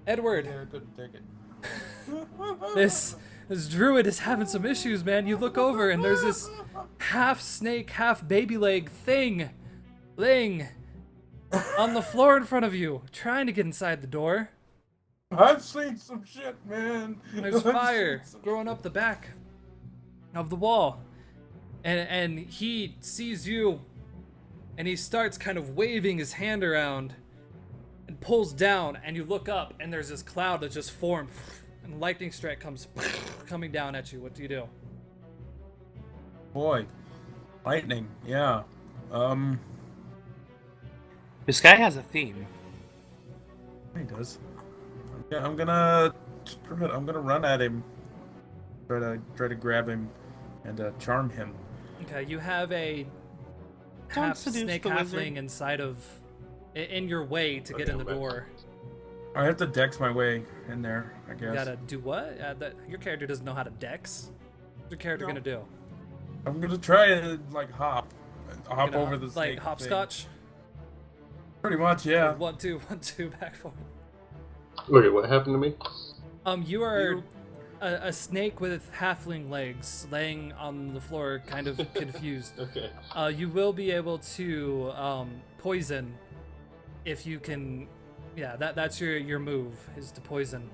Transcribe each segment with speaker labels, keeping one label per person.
Speaker 1: Edward,
Speaker 2: Yeah, I couldn't take it.
Speaker 1: this this druid is having some issues, man. You look over and there's this half snake, half baby leg thing laying on the floor in front of you, trying to get inside the door.
Speaker 2: I've seen some shit, man.
Speaker 1: There's
Speaker 2: I've seen
Speaker 1: fire
Speaker 2: some
Speaker 1: growing up the back of the wall. And he sees you and he starts kind of waving his hand around and pulls down, and you look up and there's this cloud that just formed and a lightning strike comes coming down at you. What do you do?
Speaker 2: boy. Lightning, yeah. Um,
Speaker 3: This guy has a theme.
Speaker 2: he does. Yeah, I'm gonna screw it. I'm gonna run at him. Try to grab him and charm him.
Speaker 1: Okay, you have a
Speaker 3: Don't
Speaker 1: half
Speaker 3: seduce
Speaker 1: snake
Speaker 3: the
Speaker 1: halfling
Speaker 3: wizard.
Speaker 1: inside of in your way to get
Speaker 4: Okay,
Speaker 1: in the
Speaker 4: I'm back.
Speaker 1: door.
Speaker 2: I have to dex my way in there, I guess.
Speaker 1: You gotta do what? Your character doesn't know how to dex. What's your character
Speaker 2: No.
Speaker 1: gonna do?
Speaker 2: I'm gonna try to like hop
Speaker 1: Gonna
Speaker 2: over the
Speaker 1: like
Speaker 2: snake
Speaker 1: hopscotch.
Speaker 2: thing. Pretty much, yeah.
Speaker 1: 1-2, 1-2, back forward.
Speaker 4: Wait, what happened to me?
Speaker 1: You are a snake with halfling legs, laying on the floor, kind of confused.
Speaker 4: Okay.
Speaker 1: You will be able to poison if you can. Yeah, that's your move, is to poison.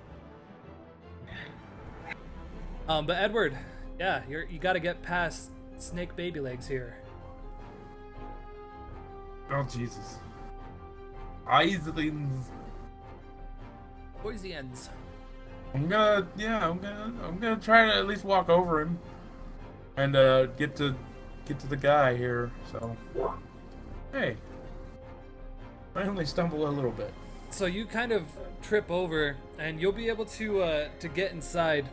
Speaker 1: But Edward, yeah, you got to get past snake baby legs here.
Speaker 2: Oh Jesus. Eislings.
Speaker 1: Poisons.
Speaker 2: I'm gonna try to at least walk over him and get to the guy here. So, hey, I only stumble a little bit.
Speaker 1: So you kind of trip over, and you'll be able to get inside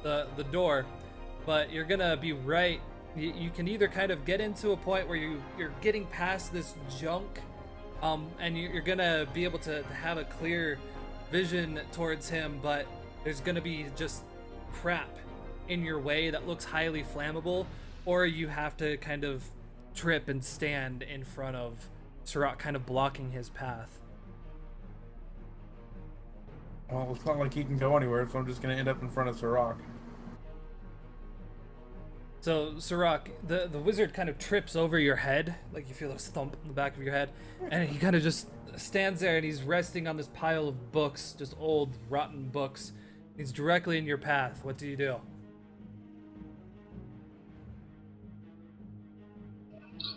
Speaker 1: the door, but you're gonna be right. You can either kind of get into a point where you're getting past this junk, and you're gonna be able to have a clear vision towards him, but there's gonna be just crap in your way that looks highly flammable, or you have to kind of trip and stand in front of Sirach, kind of blocking his path.
Speaker 2: Well, it's not like he can go anywhere, so I'm just gonna end up in front of Sirach.
Speaker 1: So, Sirach, the wizard kind of trips over your head, like you feel this thump in the back of your head, and he kind of just stands there and he's resting on this pile of books, just old, rotten books. He's directly in your path. What do you do?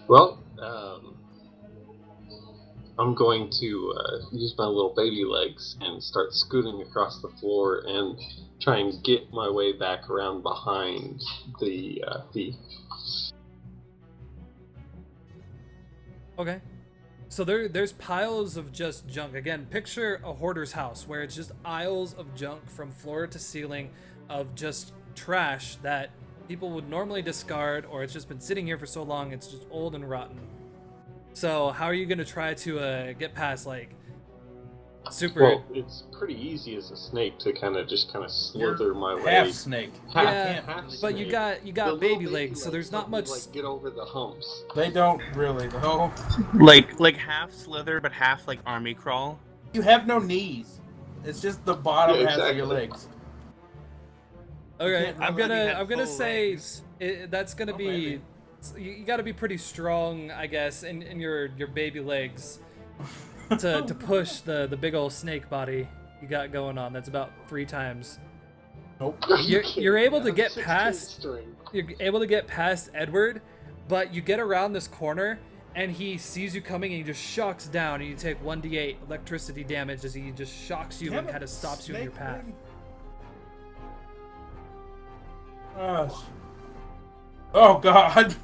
Speaker 4: Well, I'm going to use my little baby legs and start scooting across the floor and try and get my way back around behind the thief.
Speaker 1: Okay. So there's piles of just junk. Again, picture a hoarder's house where it's just aisles of junk from floor to ceiling of just trash that people would normally discard, or it's just been sitting here for so long it's just old and rotten. So how are you gonna try to get past like super?
Speaker 4: Well, it's pretty easy as a snake to kind of slither my way.
Speaker 2: Half snake.
Speaker 1: Yeah,
Speaker 4: half
Speaker 1: but you
Speaker 4: snake.
Speaker 1: got
Speaker 4: The
Speaker 1: baby
Speaker 4: little
Speaker 1: legs, so there's not
Speaker 4: help me,
Speaker 1: much.
Speaker 4: like, get over the humps.
Speaker 2: They don't really though.
Speaker 3: Like half slither, but half like army crawl.
Speaker 2: You have no knees. It's just the bottom
Speaker 4: Yeah,
Speaker 2: half of your
Speaker 4: exactly.
Speaker 2: legs.
Speaker 1: Okay,
Speaker 2: can't
Speaker 1: I'm
Speaker 2: really
Speaker 1: gonna
Speaker 3: have
Speaker 1: I'm gonna
Speaker 3: full
Speaker 1: say
Speaker 3: legs.
Speaker 1: that's gonna
Speaker 2: Oh,
Speaker 1: be.
Speaker 2: maybe.
Speaker 1: You got to be pretty strong, I guess, in your baby legs to push the big old snake body you got going on. That's about 3 times.
Speaker 2: Nope.
Speaker 1: You're able to
Speaker 4: I'm
Speaker 1: get
Speaker 4: 16
Speaker 1: past.
Speaker 4: string.
Speaker 1: You're able to get past Edward, but you get around this corner and he sees you coming and he just shocks down, and you take 1d8 electricity damage as he just shocks you
Speaker 2: Damn
Speaker 1: and
Speaker 2: it,
Speaker 1: kind of stops you in your
Speaker 2: snake
Speaker 1: path.
Speaker 2: thing. Gosh. Oh God.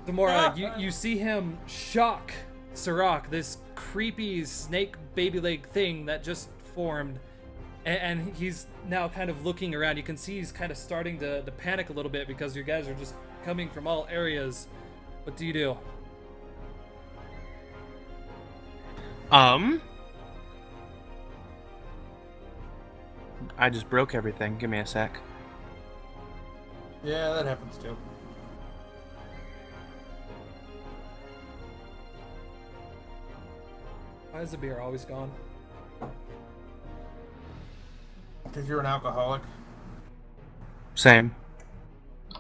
Speaker 1: Demora, you see him shock Sirach, this creepy snake baby leg thing that just formed, and he's now kind of looking around. You can see he's kind of starting to panic a little bit because you guys are just coming from all areas. What do you do?
Speaker 3: I just broke everything. Give me a sec.
Speaker 2: Yeah, that happens too.
Speaker 1: Why is the beer always gone?
Speaker 2: Because you're an alcoholic.
Speaker 3: Same.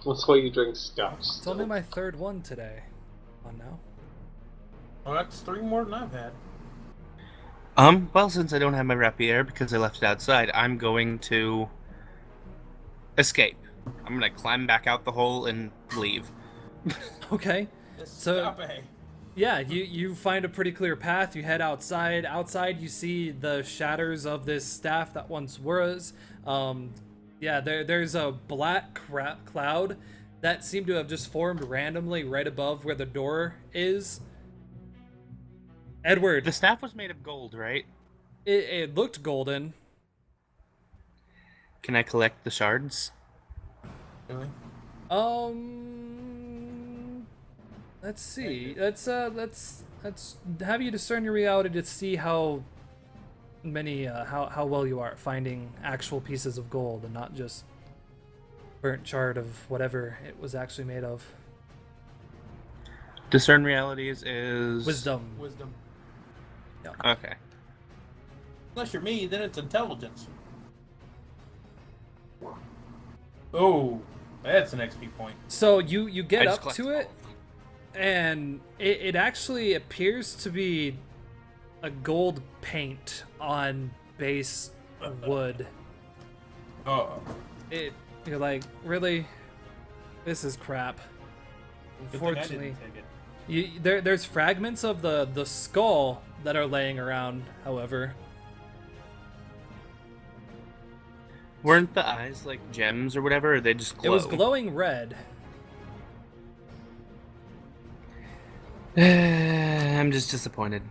Speaker 4: That's why you drink scotch.
Speaker 1: It's only my third one today. On now.
Speaker 2: Oh, that's 3 more than I've had.
Speaker 3: Well, since I don't have my rapier because I left it outside, I'm going to escape. I'm gonna climb back out the hole and leave.
Speaker 1: Okay. So
Speaker 2: Escape.
Speaker 1: yeah, you find a pretty clear path. You head outside. Outside, you see the shatters of this staff that once was. Yeah, there's a black cloud that seemed to have just formed randomly right above where the door is. Edward,
Speaker 3: The staff was made of gold, right?
Speaker 1: it looked golden.
Speaker 3: Can I collect the shards?
Speaker 2: Really?
Speaker 1: Let's see. Let's have you discern your reality to see how many how well you are at finding actual pieces of gold and not just burnt shard of whatever it was actually made of.
Speaker 3: Discern realities is
Speaker 1: Wisdom.
Speaker 2: Wisdom.
Speaker 3: Okay.
Speaker 2: Unless you're me, then it's intelligence. Oh, that's an XP point.
Speaker 1: So you
Speaker 3: I
Speaker 1: get
Speaker 3: just
Speaker 1: up to
Speaker 3: collected
Speaker 1: it, and it actually appears to be a gold paint on base wood.
Speaker 2: Oh,
Speaker 1: You're like, really? This is crap. Unfortunately, there's fragments of the skull that are laying around, however.
Speaker 3: Weren't the eyes like gems or whatever, or they just glow?
Speaker 1: It was glowing red.
Speaker 3: I'm just disappointed.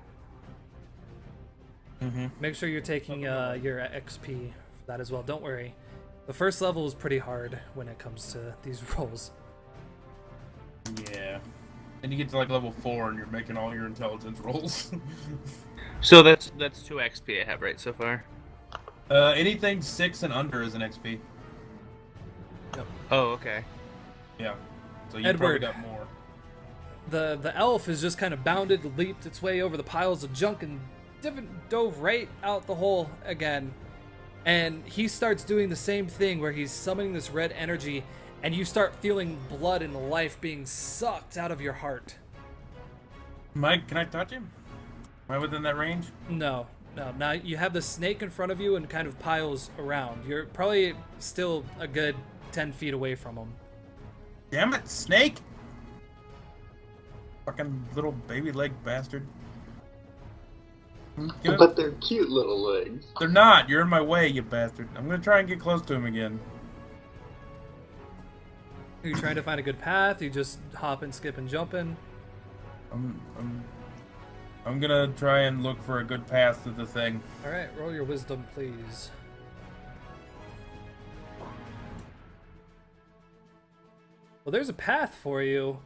Speaker 1: Make sure you're taking your XP for that as well. Don't worry. The first level is pretty hard when it comes to these rolls.
Speaker 2: yeah. And you get to like level 4 and you're making all your intelligence rolls.
Speaker 3: So that's 2 XP I have right so far.
Speaker 2: Anything 6 and under is an XP.
Speaker 3: Oh, okay.
Speaker 2: Yeah. So you
Speaker 1: Edward.
Speaker 2: probably got more.
Speaker 1: The elf has just kind of bounded, leaped its way over the piles of junk, and dove right out the hole again. And he starts doing the same thing where he's summoning this red energy, and you start feeling blood and life being sucked out of your heart.
Speaker 2: Mike, can I touch him? Am I within that range?
Speaker 1: No. Now you have the snake in front of you and kind of piles around. You're probably still a good 10 feet away from him.
Speaker 2: Damn it, snake! Fucking little baby leg bastard.
Speaker 4: But they're cute little legs.
Speaker 2: They're not. You're in my way, you bastard. I'm gonna try and get close to him again.
Speaker 1: Are you trying to find a good path? You just hopping, skipping, jumping?
Speaker 2: I'm gonna try and look for a good path to the thing.
Speaker 1: All right, roll your wisdom, please. Well, there's a path for you,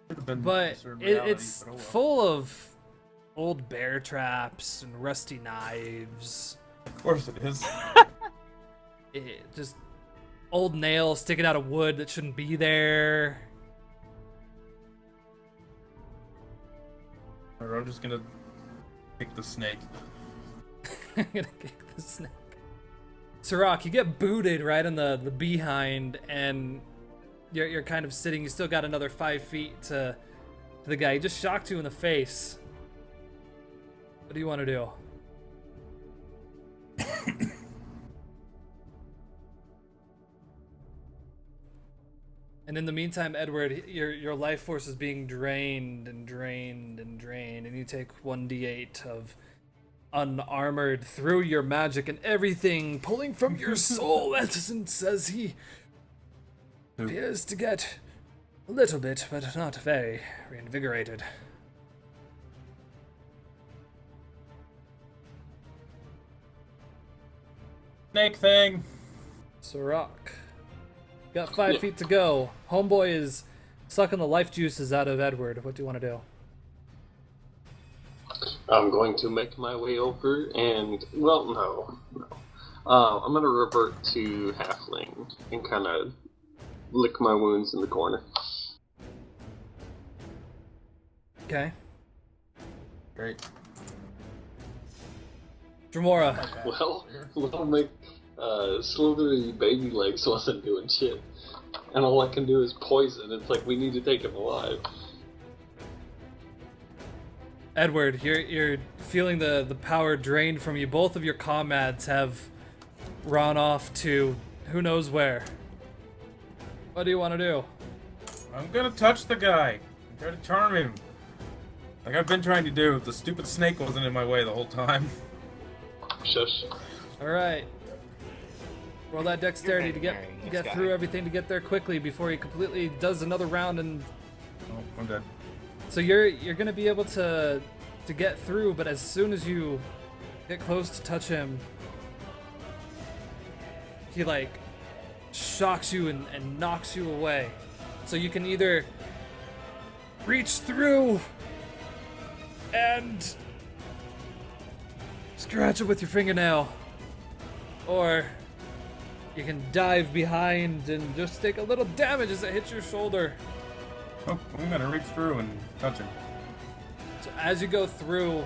Speaker 2: Could've been
Speaker 1: but
Speaker 2: certain realities,
Speaker 1: it's
Speaker 2: but oh well.
Speaker 1: full of old bear traps and rusty knives.
Speaker 2: Of course it is.
Speaker 1: Just old nails sticking out of wood that shouldn't be there.
Speaker 2: Or I'm just gonna kick the snake.
Speaker 1: I'm gonna kick the snake. Sirach, you get booted right in the behind, and you're kind of sitting. You still got another 5 feet to the guy. He just shocked you in the face. What do you want to do? And in the meantime, Edward, your life force is being drained and drained and drained, and you take 1d8 of unarmored through your magic and everything, pulling from your soul. Edison says he appears to get a little bit, but not very, reinvigorated.
Speaker 2: Snake thing.
Speaker 1: Sirach. Got 5 feet to go. Homeboy is sucking the life juices out of Edward. What do you want to do?
Speaker 4: I'm going to make my way over and, well, no. I'm going to revert to Halfling and kind of lick my wounds in the corner.
Speaker 1: Okay.
Speaker 2: Great.
Speaker 1: Dramora.
Speaker 4: Well, little Mick, slithery baby legs wasn't doing shit. And all I can do is poison. It's like, we need to take him alive.
Speaker 1: Edward, you're feeling the power drained from you. Both of your comrades have run off to who knows where. What do you want to do?
Speaker 2: I'm gonna touch the guy. I'm trying to charm him. Like I've been trying to do. The stupid snake wasn't in my way the whole time.
Speaker 4: Shush.
Speaker 1: All right. Roll that dexterity to get through everything to get there quickly before he completely does another round. And
Speaker 2: Oh, I'm dead.
Speaker 1: so you're gonna be able to get through, but as soon as you get close to touch him, he like shocks you and knocks you away. So you can either reach through and scratch it with your fingernail, or you can dive behind and just take a little damage as it hits your shoulder.
Speaker 2: Oh, I'm gonna reach through and touch him.
Speaker 1: So as you go through,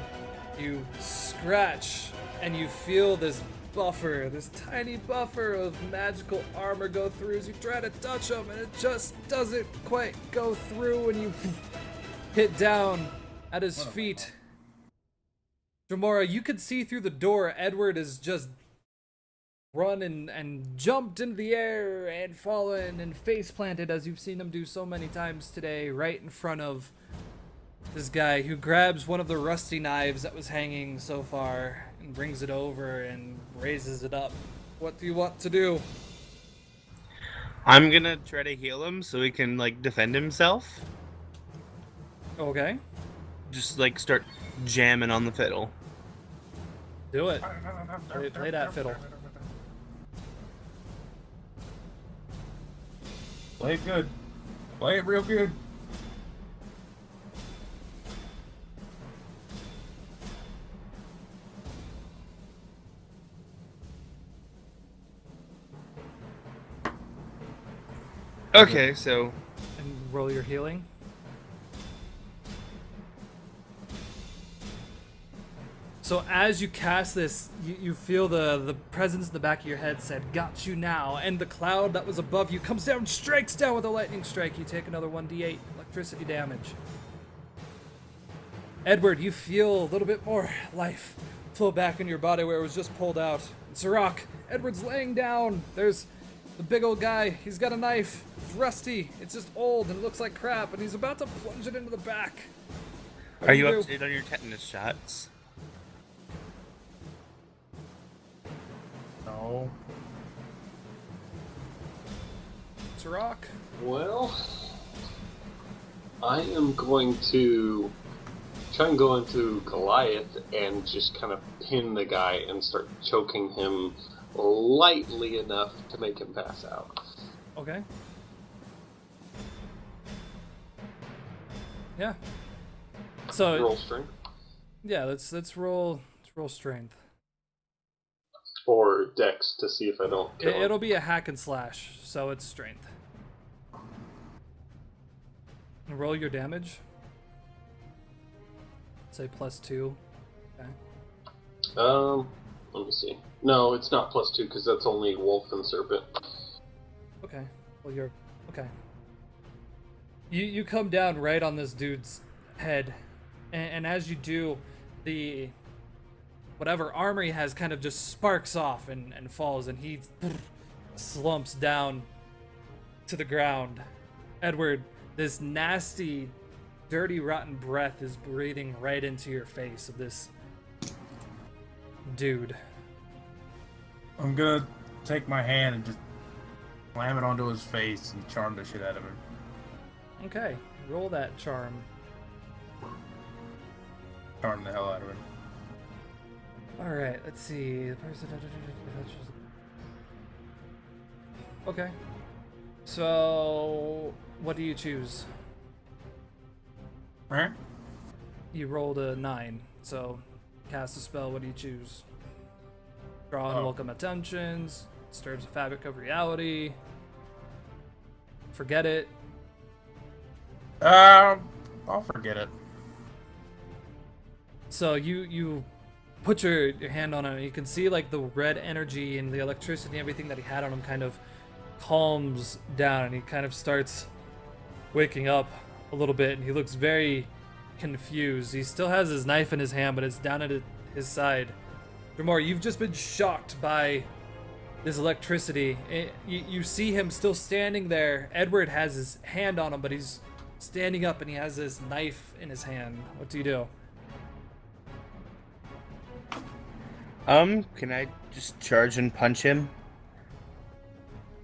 Speaker 1: you scratch and you feel this buffer, this tiny buffer of magical armor go through as you try to touch him, and it just doesn't quite go through, and you hit down at his feet. Dramora, you can see through the door. Edward is just run and jumped into the air and fallen and face planted, as you've seen him do so many times today, right in front of this guy, who grabs one of the rusty knives that was hanging so far and brings it over and raises it up. What do you want to do?
Speaker 3: I'm gonna try to heal him so he can like defend himself.
Speaker 1: Okay,
Speaker 3: Just like start jamming on the fiddle.
Speaker 1: do it. Play that fiddle.
Speaker 2: Play it good. Play it real good.
Speaker 3: Okay, so
Speaker 1: And roll your healing. So as you cast this, you feel the presence in the back of your head said, "Got you now," and the cloud that was above you comes down, strikes down with a lightning strike. You take another 1d8 electricity damage. Edward, you feel a little bit more life flow back in your body where it was just pulled out. It's a rock. Edward's laying down. There's the big old guy. He's got a knife. It's rusty. It's just old and looks like crap, and he's about to plunge it into the back. What
Speaker 3: are
Speaker 1: do
Speaker 3: you
Speaker 1: do?
Speaker 3: up to date on your tetanus shots?
Speaker 2: No.
Speaker 1: It's a rock.
Speaker 4: Well, I am going to try and go into Goliath and just kind of pin the guy and start choking him lightly enough to make him pass out.
Speaker 1: Okay. Yeah. So
Speaker 4: Roll strength.
Speaker 1: yeah, let's roll strength.
Speaker 4: Or dex to see if I don't kill him.
Speaker 1: It'll be a hack and slash, so it's strength. And roll your damage. Say +2. Okay.
Speaker 4: Let me see. No, it's not +2 because that's only wolf and serpent.
Speaker 1: Okay. Well, you're okay. You come down right on this dude's head, and as you do, the whatever armor he has kind of just sparks off and falls, and he slumps down to the ground. Edward, this nasty, dirty, rotten breath is breathing right into your face of this dude.
Speaker 2: I'm gonna take my hand and just slam it onto his face and charm the shit out of him.
Speaker 1: Okay, roll that charm.
Speaker 2: Charm the hell out of him.
Speaker 1: All right, let's see. The person. Okay. So, what do you choose?
Speaker 2: Alright.
Speaker 1: You rolled a 9, so cast a spell. What do you choose? Draw
Speaker 2: Oh.
Speaker 1: unwelcome attentions. Disturbs the fabric of reality. Forget it.
Speaker 2: I'll forget it.
Speaker 1: So you put your hand on him, and you can see like the red energy and the electricity and everything that he had on him kind of calms down, and he kind of starts waking up a little bit, and he looks very confused. He still has his knife in his hand, but it's down at his side. Dremor, you've just been shocked by this electricity. You see him still standing there. Edward has his hand on him, but he's standing up and he has this knife in his hand. What do you do?
Speaker 3: Can I just charge and punch him?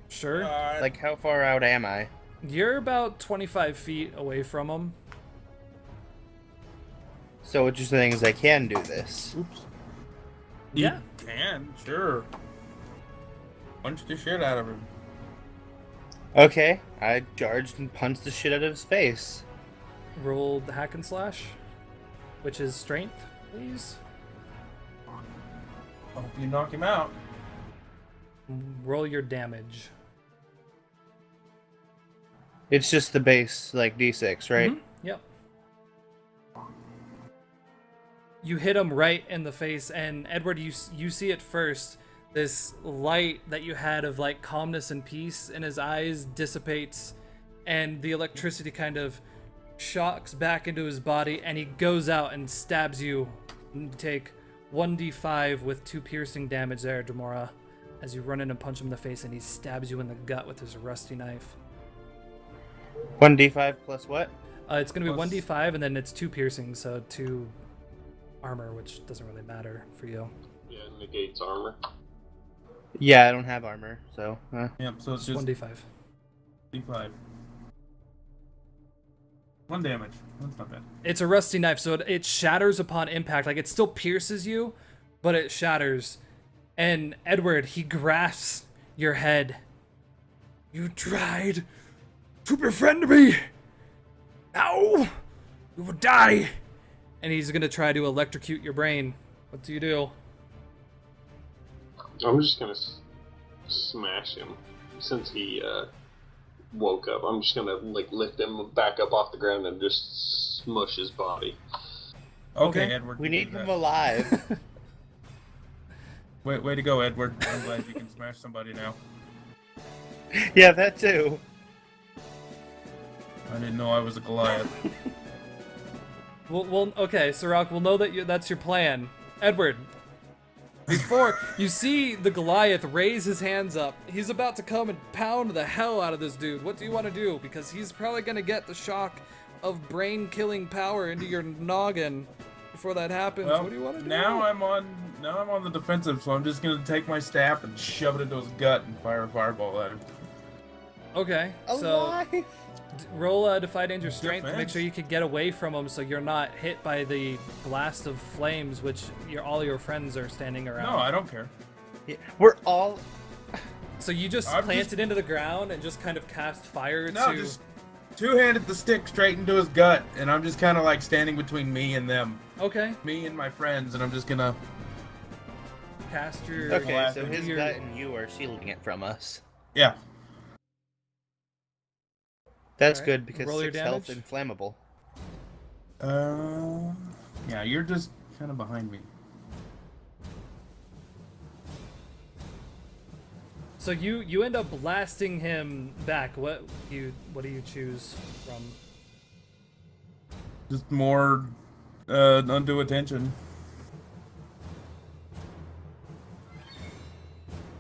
Speaker 1: Sure.
Speaker 3: Like, how far out am I?
Speaker 1: You're about 25 feet away from him.
Speaker 3: So what you're saying is I can do this.
Speaker 2: Oops.
Speaker 1: Yeah.
Speaker 2: You can, sure. Punch the shit out of him.
Speaker 3: Okay, I charged and punched the shit out of his face.
Speaker 1: Roll the hack and slash, which is strength, please.
Speaker 2: I hope you knock him out.
Speaker 1: Roll your damage.
Speaker 3: It's just the base, like, D6, right?
Speaker 1: Mm-hmm. Yep. You hit him right in the face, and Edward, you see it first. This light that you had of like calmness and peace in his eyes dissipates, and the electricity kind of shocks back into his body, and he goes out and stabs you. You take 1d5 with 2 piercing damage there, Dremora, as you run in and punch him in the face, and he stabs you in the gut with his rusty knife.
Speaker 3: 1d5 plus what?
Speaker 1: It's going to be
Speaker 2: Plus-
Speaker 1: 1d5, and then it's 2 piercing, so 2 armor, which doesn't really matter for you.
Speaker 4: Yeah, negates armor.
Speaker 3: Yeah, I don't have armor, so...
Speaker 2: Yep, so it's
Speaker 1: Just
Speaker 2: just
Speaker 1: 1d5.
Speaker 2: D5. 1 damage. That's not bad.
Speaker 1: It's a rusty knife, so it shatters upon impact. Like, it still pierces you, but it shatters. And Edward, he grasps your head. You tried to befriend me. Now you will die. And he's gonna try to electrocute your brain. What do you do?
Speaker 4: I'm just gonna smash him since he woke up. I'm just gonna like lift him back up off the ground and just smush his body.
Speaker 2: Okay, Edward.
Speaker 3: We
Speaker 2: you
Speaker 3: need
Speaker 2: can do
Speaker 3: him
Speaker 2: that.
Speaker 3: alive.
Speaker 2: Way to go, Edward. I'm glad you can smash somebody now.
Speaker 3: Yeah, that too.
Speaker 2: I didn't know I was a Goliath.
Speaker 1: Well, okay, Sirach, we'll know that that's your plan. Edward, before you see the Goliath raise his hands up, he's about to come and pound the hell out of this dude. What do you want to do? Because he's probably going to get the shock of brain-killing power into your noggin before that happens.
Speaker 2: Well,
Speaker 1: What do you want to do?
Speaker 2: now I'm on the defensive, so I'm just gonna take my staff and shove it into his gut and fire a fireball at him.
Speaker 1: Okay, so
Speaker 3: Alive!
Speaker 1: roll Defy Danger Strength to make
Speaker 2: Defense.
Speaker 1: sure you can get away from him so you're not hit by the blast of flames, which all your friends are standing around.
Speaker 2: No, I don't care.
Speaker 3: Yeah, we're all...
Speaker 1: So you just
Speaker 2: I'm
Speaker 1: planted
Speaker 2: just-
Speaker 1: into the ground and just kind of cast fire
Speaker 2: No,
Speaker 1: to...
Speaker 2: just two-handed the stick straight into his gut, and I'm just kind of like standing between me and them,
Speaker 1: Okay,
Speaker 2: me and my friends, and I'm just gonna.
Speaker 1: cast your...
Speaker 3: Okay, so
Speaker 2: Your-
Speaker 3: his gut and you are shielding it from us.
Speaker 2: Yeah.
Speaker 3: That's
Speaker 1: Alright,
Speaker 3: good because
Speaker 1: roll your
Speaker 3: 6 health
Speaker 1: damage.
Speaker 3: inflammable.
Speaker 2: Yeah, you're just kind of behind me.
Speaker 1: So you end up blasting him back. What do you choose from?
Speaker 2: Just more undue attention.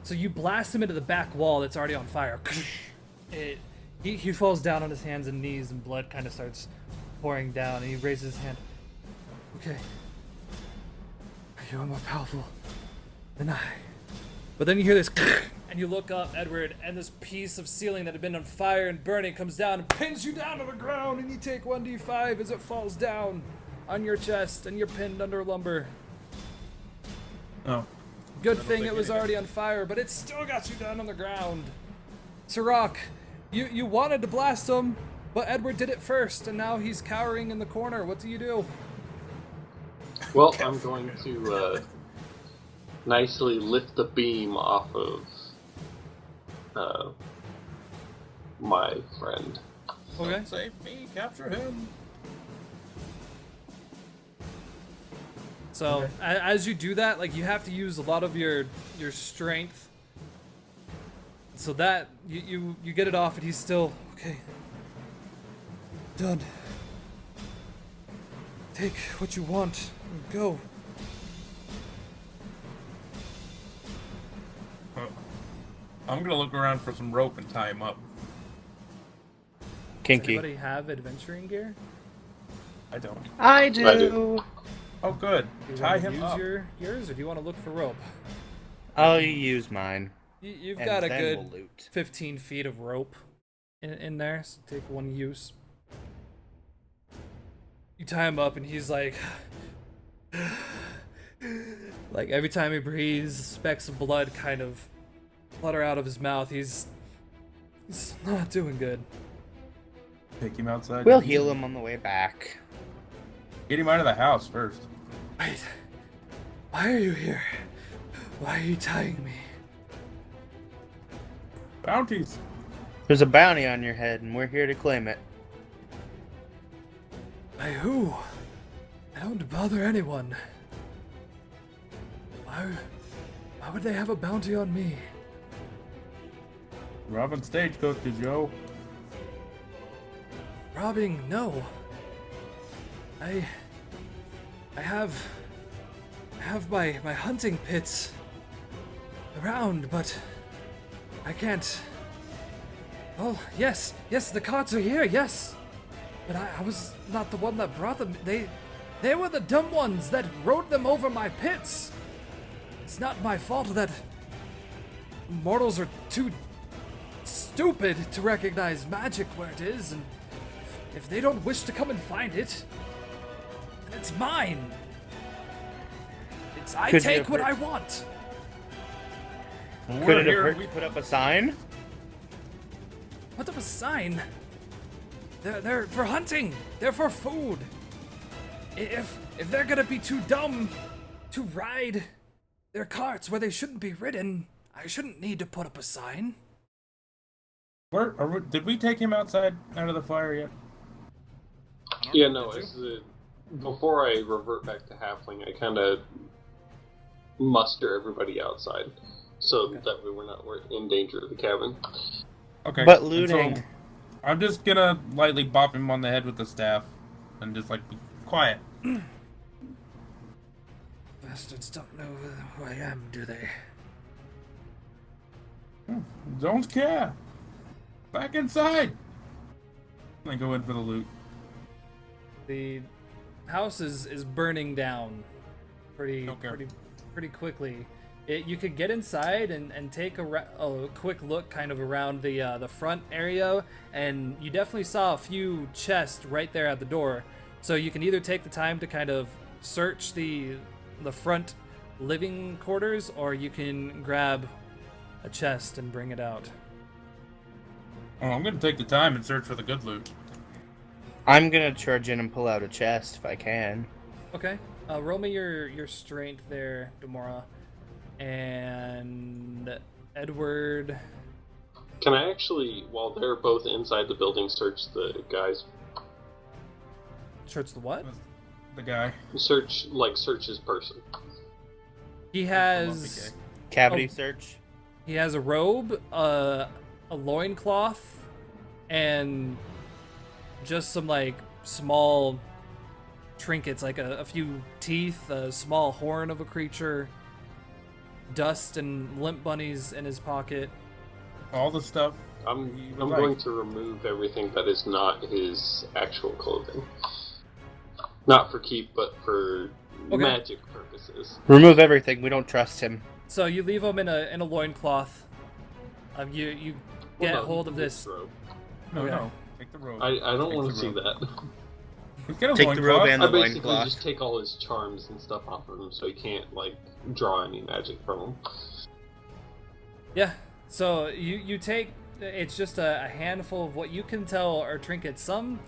Speaker 1: So you blast him into the back wall that's already on fire. He falls down on his hands and knees, and blood kind of starts pouring down. And he raises his hand. Okay, you are more powerful than I. But then you hear this, and you look up, Edward, and this piece of ceiling that had been on fire and burning comes down and pins you down to the ground, and you take 1d5 as it falls down on your chest, and you're pinned under lumber.
Speaker 2: Oh.
Speaker 1: Good
Speaker 2: I don't
Speaker 1: thing
Speaker 2: think
Speaker 1: it was
Speaker 2: anything-
Speaker 1: already on fire, but it still got you down on the ground. Sirach, you wanted to blast him, but Edward did it first, and now he's cowering in the corner. What do you do?
Speaker 4: Well, I'm going to nicely lift the beam off of my friend.
Speaker 1: Okay.
Speaker 2: Don't save me, capture him.
Speaker 1: So
Speaker 2: Okay.
Speaker 1: as you do that, like you have to use a lot of your strength. So that you get it off, and he's still okay. Done. Take what you want and go.
Speaker 2: I'm gonna look around for some rope and tie him up.
Speaker 1: Does
Speaker 3: Kinky.
Speaker 1: anybody have adventuring gear?
Speaker 2: I don't.
Speaker 3: I do.
Speaker 4: I do.
Speaker 2: Oh, good.
Speaker 1: Do you
Speaker 2: Tie
Speaker 1: want to
Speaker 2: him
Speaker 1: use
Speaker 2: up.
Speaker 1: yours, or do you want to look for rope?
Speaker 3: I'll use mine.
Speaker 1: You've
Speaker 3: And
Speaker 1: got a
Speaker 3: then
Speaker 1: good
Speaker 3: we'll loot.
Speaker 1: 15 feet of rope in there, so take one use. You tie him up, and he's like, like every time he breathes, specks of blood kind of flutter out of his mouth. He's not doing good.
Speaker 2: Take him outside.
Speaker 3: We'll heal him on the way back.
Speaker 2: Get him out of the house first.
Speaker 1: Wait, why are you here? Why are you tying me?
Speaker 2: Bounties.
Speaker 3: There's a bounty on your head, and we're here to claim it.
Speaker 1: By who? I don't bother anyone. Why would they have a bounty on me?
Speaker 2: Robbing stagecoaches, Joe.
Speaker 1: Robbing? No. I have my hunting pits around, but I can't. Oh, yes, the carts are here, yes. But I was not the one that brought them. They were the dumb ones that rode them over my pits. It's not my fault that mortals are too stupid to recognize magic where it is, and if they don't wish to come and find it, then it's mine. I
Speaker 3: Could you
Speaker 1: take
Speaker 3: have
Speaker 1: what
Speaker 3: hurt-
Speaker 1: I want.
Speaker 3: Could it have
Speaker 2: here,
Speaker 3: hurt to put up a sign?
Speaker 1: What of a sign? They're for hunting. They're for food. If they're gonna be too dumb to ride their carts where they shouldn't be ridden, I shouldn't need to put up a sign.
Speaker 2: Did we take him outside out of the fire yet?
Speaker 4: Yeah, no, before I revert back to halfling, I kind of muster everybody outside, so that way we're in danger of the cabin.
Speaker 2: Okay.
Speaker 3: But
Speaker 2: and
Speaker 3: looting.
Speaker 2: so I'm just gonna lightly bop him on the head with the staff, and just like be quiet.
Speaker 1: Bastards don't know who I am, do they?
Speaker 2: Don't care. Back inside. I go in for the loot.
Speaker 1: The house is burning down pretty
Speaker 2: Okay.
Speaker 1: pretty quickly. You could get inside and take a quick look kind of around the front area, and you definitely saw a few chests right there at the door. So you can either take the time to kind of search the front living quarters, or you can grab a chest and bring it out.
Speaker 2: Oh, I'm gonna take the time and search for the good loot.
Speaker 3: I'm gonna charge in and pull out a chest if I can.
Speaker 1: Okay. Roll me your strength there, Demora. And Edward.
Speaker 4: Can I actually, while they're both inside the building, search the guys?
Speaker 1: Search the what?
Speaker 2: The guy.
Speaker 4: Search his person.
Speaker 1: He has
Speaker 3: Cavity
Speaker 1: Oh.
Speaker 3: search.
Speaker 1: he has a robe, a loincloth, and just some like small trinkets, like a few teeth, a small horn of a creature, dust and limp bunnies in his pocket.
Speaker 2: All the stuff.
Speaker 4: I'm
Speaker 2: you would
Speaker 4: going
Speaker 2: like.
Speaker 4: to remove everything that is not his actual clothing. Not for keep, but for
Speaker 1: Okay.
Speaker 4: magic purposes.
Speaker 3: Remove everything. We don't trust him.
Speaker 1: So you leave him in a loincloth. You get
Speaker 4: Well, no,
Speaker 1: hold of this.
Speaker 4: robe.
Speaker 2: No,
Speaker 1: Okay.
Speaker 2: no. Take the robe.
Speaker 4: I don't
Speaker 2: Take
Speaker 4: want
Speaker 2: the
Speaker 4: to see
Speaker 2: robe.
Speaker 4: that.
Speaker 2: Let's get a
Speaker 3: Take the robe
Speaker 2: loincloth.
Speaker 3: and
Speaker 4: I
Speaker 3: the
Speaker 4: basically
Speaker 3: loincloth.
Speaker 4: just take all his charms and stuff off of him, so he can't like draw any magic from him.
Speaker 1: Yeah. So you take, it's just a handful of what you can tell are trinkets. Some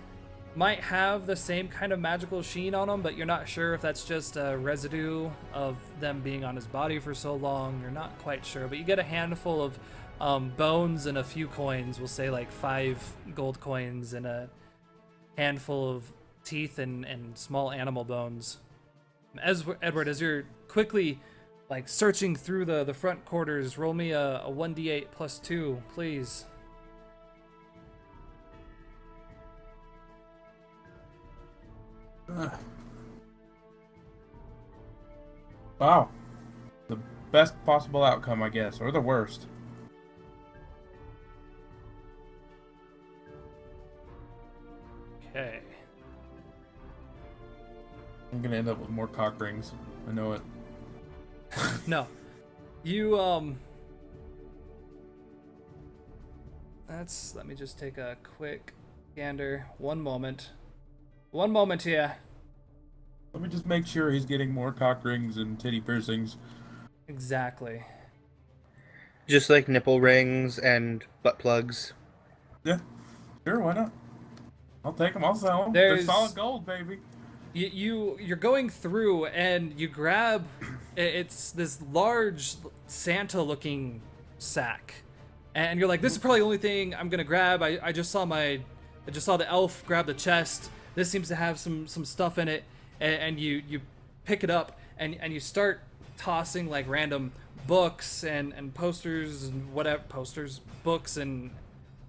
Speaker 1: might have the same kind of magical sheen on them, but you're not sure if that's just a residue of them being on his body for so long. You're not quite sure, but you get a handful of bones and a few coins. We'll say like 5 gold coins and a handful of teeth and small animal bones. Edward, as you're quickly like searching through the front quarters, roll me a 1d8 plus 2, please.
Speaker 2: Wow. The best possible outcome, I guess, or the worst.
Speaker 1: Okay.
Speaker 2: I'm gonna end up with more cock rings. I know it.
Speaker 1: No. You, let me just take a quick gander. One moment. One moment here.
Speaker 2: Let me just make sure he's getting more cock rings and titty piercings.
Speaker 1: Exactly.
Speaker 3: Just like nipple rings and butt plugs.
Speaker 2: Yeah, sure, why not? I'll take them, I'll sell them. They're
Speaker 1: There's-
Speaker 2: solid gold, baby.
Speaker 1: You're going through and you grab it's this large Santa looking sack, and you're like, this is probably the only thing I'm gonna grab. I just saw the elf grab the chest. This seems to have some stuff in it, and you pick it up and you start tossing like random books and posters and books and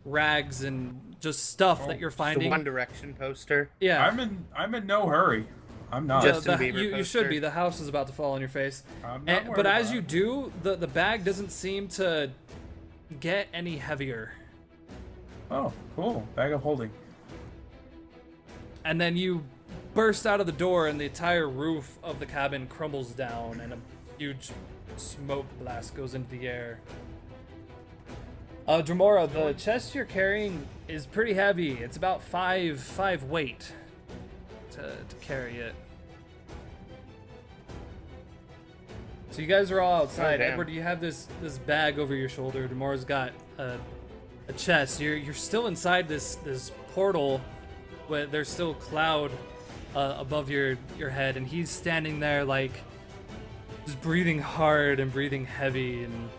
Speaker 1: rags and just stuff that you're
Speaker 3: The
Speaker 1: finding.
Speaker 3: One Direction poster.
Speaker 1: Yeah.
Speaker 2: I'm in no hurry. I'm not.
Speaker 3: Justin Bieber
Speaker 1: you should
Speaker 3: poster.
Speaker 1: be. The house is about to fall on your face.
Speaker 2: I'm not
Speaker 1: But
Speaker 2: worried
Speaker 1: as
Speaker 2: about
Speaker 1: you
Speaker 2: it.
Speaker 1: do, the bag doesn't seem to get any heavier.
Speaker 2: Oh, cool. Bag of holding.
Speaker 1: And then you burst out of the door, and the entire roof of the cabin crumbles down, and a huge smoke blast goes into the air. Dramora, the chest you're carrying is pretty heavy. It's about five weight to carry it. So you guys are all outside.
Speaker 3: damn.
Speaker 1: Edward, you have this bag over your shoulder. Damora's got a chest. You're still inside this portal, where there's still cloud above your head, and he's standing there like just breathing hard and breathing heavy and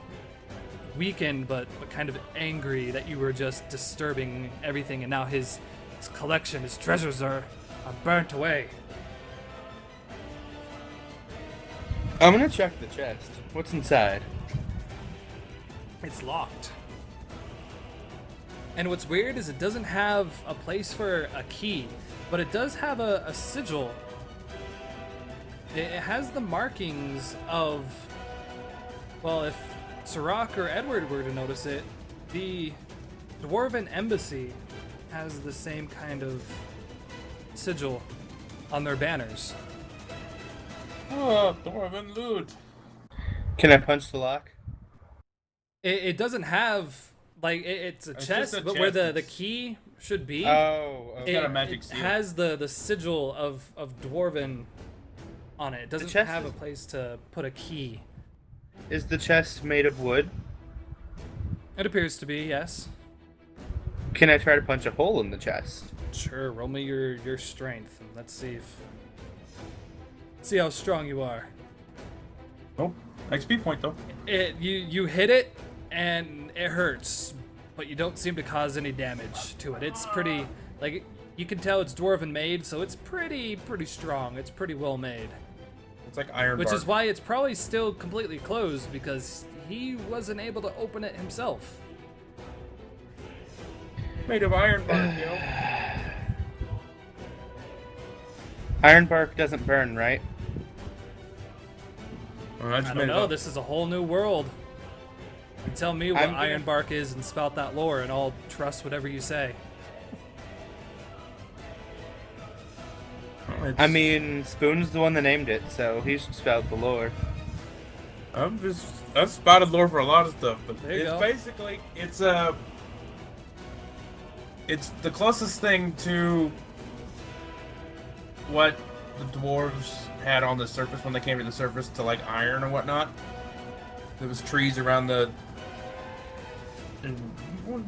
Speaker 1: weakened, but kind of angry that you were just disturbing everything, and now his collection, his treasures are burnt away.
Speaker 3: I'm gonna check the chest. What's inside?
Speaker 1: It's locked. And what's weird is it doesn't have a place for a key, but it does have a sigil. It has the markings of, well, if Sirach or Edward were to notice it, the Dwarven Embassy has the same kind of sigil on their banners.
Speaker 2: Oh, Dwarven loot.
Speaker 3: Can I punch the lock?
Speaker 1: It doesn't have, like, it's a
Speaker 2: It's
Speaker 1: chest,
Speaker 2: just a
Speaker 1: but where
Speaker 2: chest,
Speaker 1: the
Speaker 2: it's-
Speaker 1: key should be.
Speaker 3: Oh,
Speaker 2: It's
Speaker 3: okay.
Speaker 2: got a magic
Speaker 1: it
Speaker 2: seal.
Speaker 1: has the sigil of Dwarven on it. It doesn't
Speaker 3: chest
Speaker 1: have
Speaker 3: is-
Speaker 1: a place to put a key.
Speaker 3: Is the chest made of wood?
Speaker 1: It appears to be, yes.
Speaker 3: Can I try to punch a hole in the chest?
Speaker 1: Sure, roll me your strength, and let's see how strong you are.
Speaker 2: Oh, XP point though.
Speaker 1: You hit it, and it hurts, but you don't seem to cause any damage to it. It's pretty, like, you can tell it's Dwarven made, so it's pretty strong. It's pretty well made.
Speaker 2: It's like iron
Speaker 1: Which
Speaker 2: bark.
Speaker 1: is why it's probably still completely closed, because he wasn't able to open it himself.
Speaker 2: Made of iron bark, yo.
Speaker 3: Iron bark doesn't burn, right?
Speaker 2: Oh, I just
Speaker 1: I
Speaker 2: made
Speaker 1: don't
Speaker 2: it
Speaker 1: know,
Speaker 2: up.
Speaker 1: this is a whole new world. You tell me what
Speaker 3: I'm gonna-
Speaker 1: iron bark is and spout that lore, and I'll trust whatever you say.
Speaker 2: Oh, it's-
Speaker 3: I mean, Spoon's the one that named it, so he should spout the lore.
Speaker 2: I've spotted lore for a lot of stuff, but
Speaker 1: There you
Speaker 2: it's
Speaker 1: go.
Speaker 2: basically it's the closest thing to what the dwarves had on the surface when they came to the surface to like iron or whatnot. There was trees around the and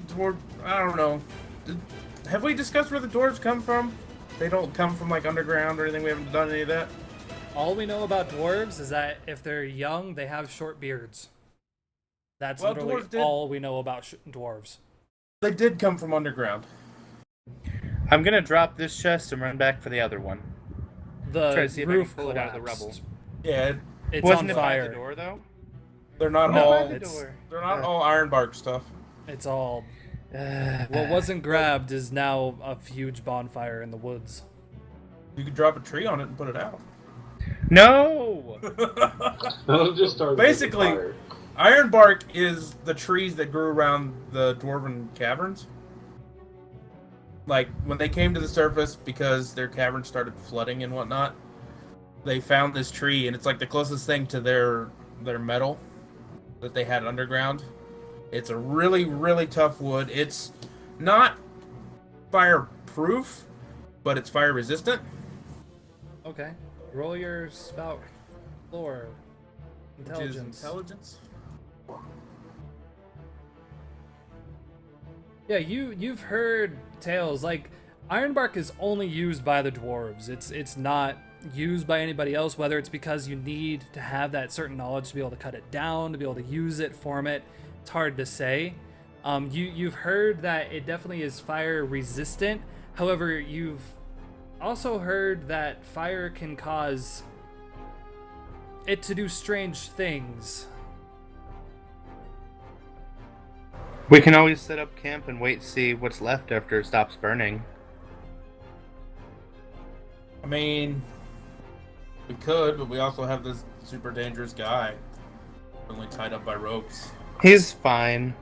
Speaker 2: dwarf. I don't know. Have we discussed where the dwarves come from? They don't come from like underground or anything. We haven't done any of that.
Speaker 1: All we know about dwarves is that if they're young, they have short beards. That's
Speaker 2: Well,
Speaker 1: literally
Speaker 2: dwarves did-
Speaker 1: all we know about dwarves.
Speaker 2: They did come from underground.
Speaker 3: I'm gonna drop this chest and run back for the other one. Try
Speaker 1: The
Speaker 3: to see if I can
Speaker 1: roof
Speaker 3: pull it out of the
Speaker 1: collapsed.
Speaker 3: rubble.
Speaker 2: Yeah,
Speaker 1: It's
Speaker 3: Wasn't
Speaker 1: on
Speaker 3: it by the
Speaker 1: fire.
Speaker 3: door though?
Speaker 2: they're not
Speaker 1: No,
Speaker 2: all.
Speaker 1: it's-
Speaker 2: They're not all ironbark stuff.
Speaker 1: It's all. What wasn't grabbed is now a huge bonfire in the woods.
Speaker 2: You could drop a tree on it and put it out.
Speaker 3: No.
Speaker 4: I'll just start
Speaker 2: Basically,
Speaker 4: making fire.
Speaker 2: Ironbark is the trees that grew around the dwarven caverns. Like, when they came to the surface because their caverns started flooding and whatnot, they found this tree, and it's like the closest thing to their metal that they had underground. It's a really, really tough wood. It's not fireproof, but it's fire resistant.
Speaker 1: Okay. Roll your spout lore.
Speaker 2: Which is intelligence.
Speaker 1: Yeah, you've heard tales like ironbark is only used by the dwarves. It's not used by anybody else, whether it's because you need to have that certain knowledge to be able to cut it down, to be able to use it, form it. It's hard to say. You've heard that it definitely is fire resistant. However, you've also heard that fire can cause it to do strange things.
Speaker 3: We can always set up camp and wait to see what's left after it stops burning.
Speaker 2: I mean, we could, but we also have this super dangerous guy. Only tied up by ropes.
Speaker 3: He's fine.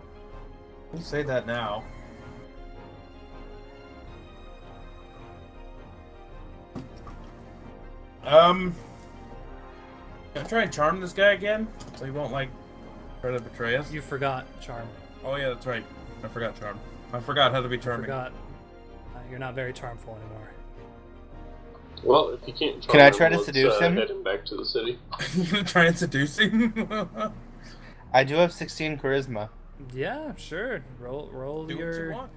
Speaker 2: You say that now. Can I try and charm this guy again? So he won't, like, try to betray us?
Speaker 1: You forgot charm.
Speaker 2: Oh, yeah, that's right. I forgot charm. I forgot how to be charming.
Speaker 1: Forgot. You're not very charmful anymore.
Speaker 4: Well, if you can't charm
Speaker 3: Can I
Speaker 4: him,
Speaker 3: try to
Speaker 4: let's,
Speaker 3: seduce him?
Speaker 4: head him back to the city.
Speaker 2: Try and seduce him?
Speaker 3: I do have 16 charisma.
Speaker 1: Yeah, sure. Roll
Speaker 2: Do what you
Speaker 1: your
Speaker 2: want.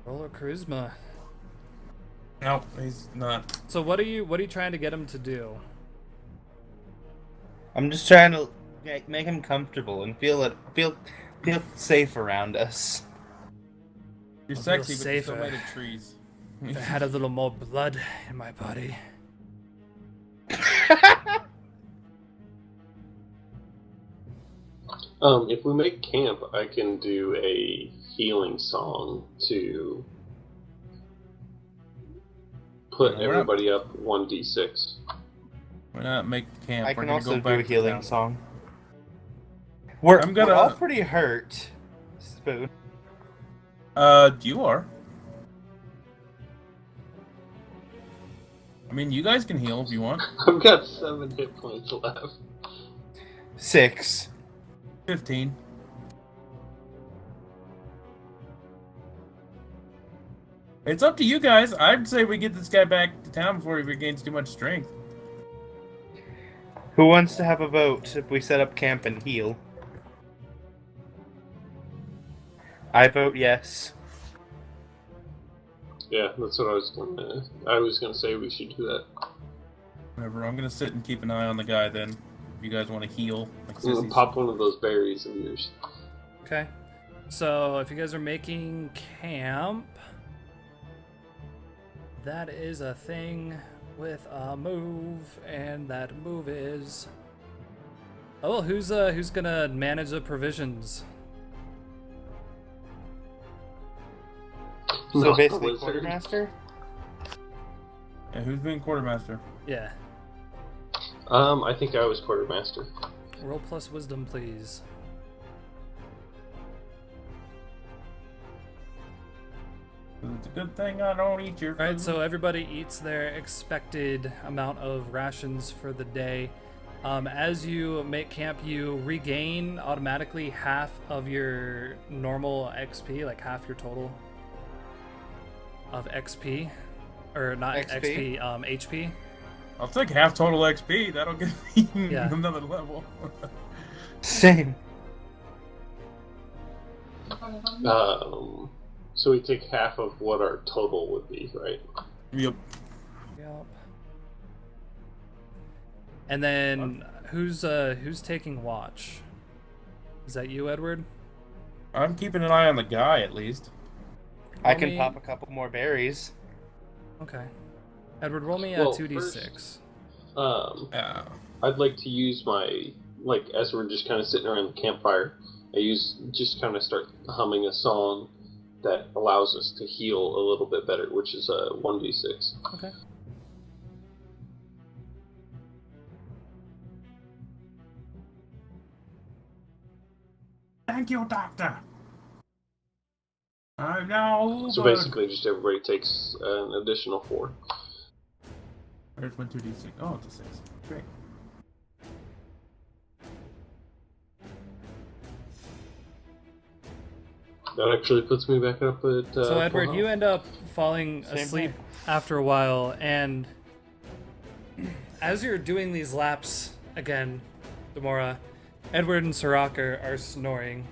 Speaker 1: roll a charisma.
Speaker 2: No, he's not.
Speaker 1: So what are you trying to get him to do?
Speaker 3: I'm just trying to make him comfortable and feel safe around us.
Speaker 2: You're
Speaker 1: I'll feel
Speaker 2: sexy, but you're
Speaker 1: safer.
Speaker 2: still made of trees.
Speaker 1: If I had a little more blood in my body.
Speaker 4: If we make camp, I can do a healing song to put
Speaker 2: Yeah, we're not-
Speaker 4: everybody up 1d6.
Speaker 2: We're not making camp.
Speaker 3: I
Speaker 2: We're
Speaker 3: can
Speaker 2: gonna
Speaker 3: also
Speaker 2: go
Speaker 3: do
Speaker 2: back
Speaker 3: a
Speaker 2: to
Speaker 3: healing
Speaker 2: town.
Speaker 3: song.
Speaker 2: I'm
Speaker 3: We're
Speaker 2: gonna-
Speaker 3: all pretty hurt. Spoon.
Speaker 2: You are. I mean, you guys can heal if you want.
Speaker 4: I've got 7 hit points left.
Speaker 3: 6.
Speaker 2: 15. It's up to you guys. I'd say we get this guy back to town before he regains too much strength.
Speaker 3: Who wants to have a vote if we set up camp and heal? I vote yes.
Speaker 4: Yeah, that's what I was gonna say we should do that.
Speaker 2: Whatever. I'm gonna sit and keep an eye on the guy then. If you guys want to heal, like
Speaker 4: I'm gonna
Speaker 2: sissies.
Speaker 4: pop one of those berries of yours.
Speaker 1: Okay. So if you guys are making camp, that is a thing with a move, and that move is. Oh, well, who's gonna manage the provisions?
Speaker 3: So
Speaker 4: No,
Speaker 3: basically,
Speaker 4: wizard.
Speaker 3: quartermaster.
Speaker 2: Yeah, who's being quartermaster?
Speaker 1: Yeah.
Speaker 4: I think I was quartermaster.
Speaker 1: Roll plus wisdom, please.
Speaker 2: It's a good thing I don't eat your food.
Speaker 1: Alright, so everybody eats their expected amount of rations for the day. As you make camp, you regain automatically half of your normal XP, like half your total of XP. Or not
Speaker 3: XP?
Speaker 1: HP.
Speaker 2: I'll take half total XP. That'll give me
Speaker 1: Yeah.
Speaker 2: another level.
Speaker 3: Same.
Speaker 4: So we take half of what our total would be, right?
Speaker 2: Yep.
Speaker 1: Yep. And then who's taking watch? Is that you, Edward?
Speaker 2: I'm keeping an eye on the guy at least.
Speaker 3: I can
Speaker 1: Roll me-
Speaker 3: pop a couple more berries.
Speaker 1: Okay. Edward, roll me a
Speaker 4: Well,
Speaker 1: 2d6.
Speaker 2: Yeah.
Speaker 4: I'd like to use my, like, as we're just kind of sitting around the campfire, just kind of start humming a song that allows us to heal a little bit better, which is a 1d6.
Speaker 1: Okay.
Speaker 2: Thank you, Doctor. I know.
Speaker 4: So basically, just everybody takes an additional 4.
Speaker 2: There's 1, 2d6. Oh, it's a 6. Great.
Speaker 4: That actually puts me back up at.
Speaker 1: So Edward,
Speaker 4: full
Speaker 1: you
Speaker 4: health.
Speaker 1: end up falling
Speaker 3: Same
Speaker 1: asleep
Speaker 3: here.
Speaker 1: after a while, and as you're doing these laps again, Demora, Edward and Sirach are snoring.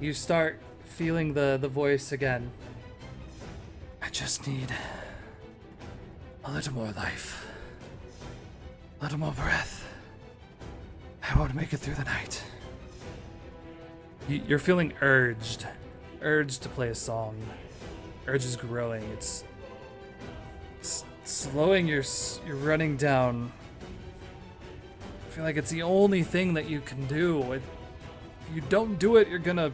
Speaker 1: You start feeling the voice again. I just need a little more life, a little more breath. I won't make it through the night. You're feeling urged to play a song. Urge is growing. It's slowing your running down. I feel like it's the only thing that you can do. If you don't do it, you're gonna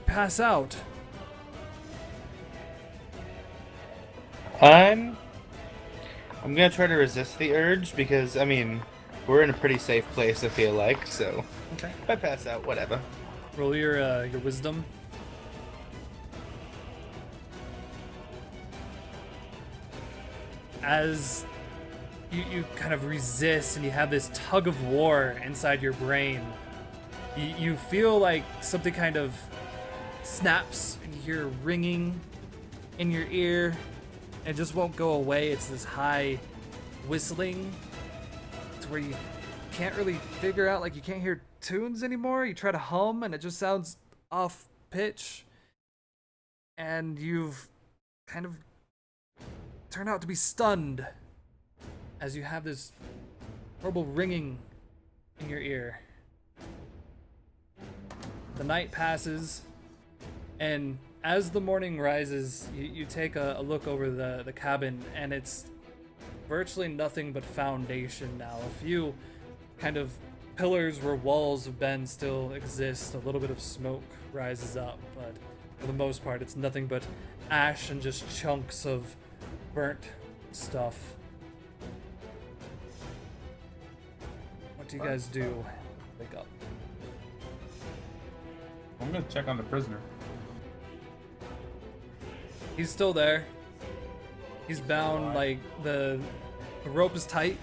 Speaker 1: pass out.
Speaker 3: I'm gonna try to resist the urge because I mean we're in a pretty safe place. I feel like so.
Speaker 1: Okay.
Speaker 3: If I pass out, whatever.
Speaker 1: Roll your wisdom. As you kind of resist and you have this tug of war inside your brain, you feel like something kind of snaps and you hear ringing in your ear and it just won't go away. It's this high whistling. It's where you can't really figure out, like, you can't hear tunes anymore. You try to hum and it just sounds off pitch, and you've kind of turned out to be stunned as you have this horrible ringing in your ear. The night passes, and as the morning rises, you take a look over the cabin, and it's virtually nothing but foundation now. A few kind of pillars where walls have been still exist. A little bit of smoke rises up, but for the most part, it's nothing but ash and just chunks of burnt stuff. What do you guys do? Wake up.
Speaker 2: I'm gonna check on the prisoner.
Speaker 1: He's still there. He's bound, like the rope is tight.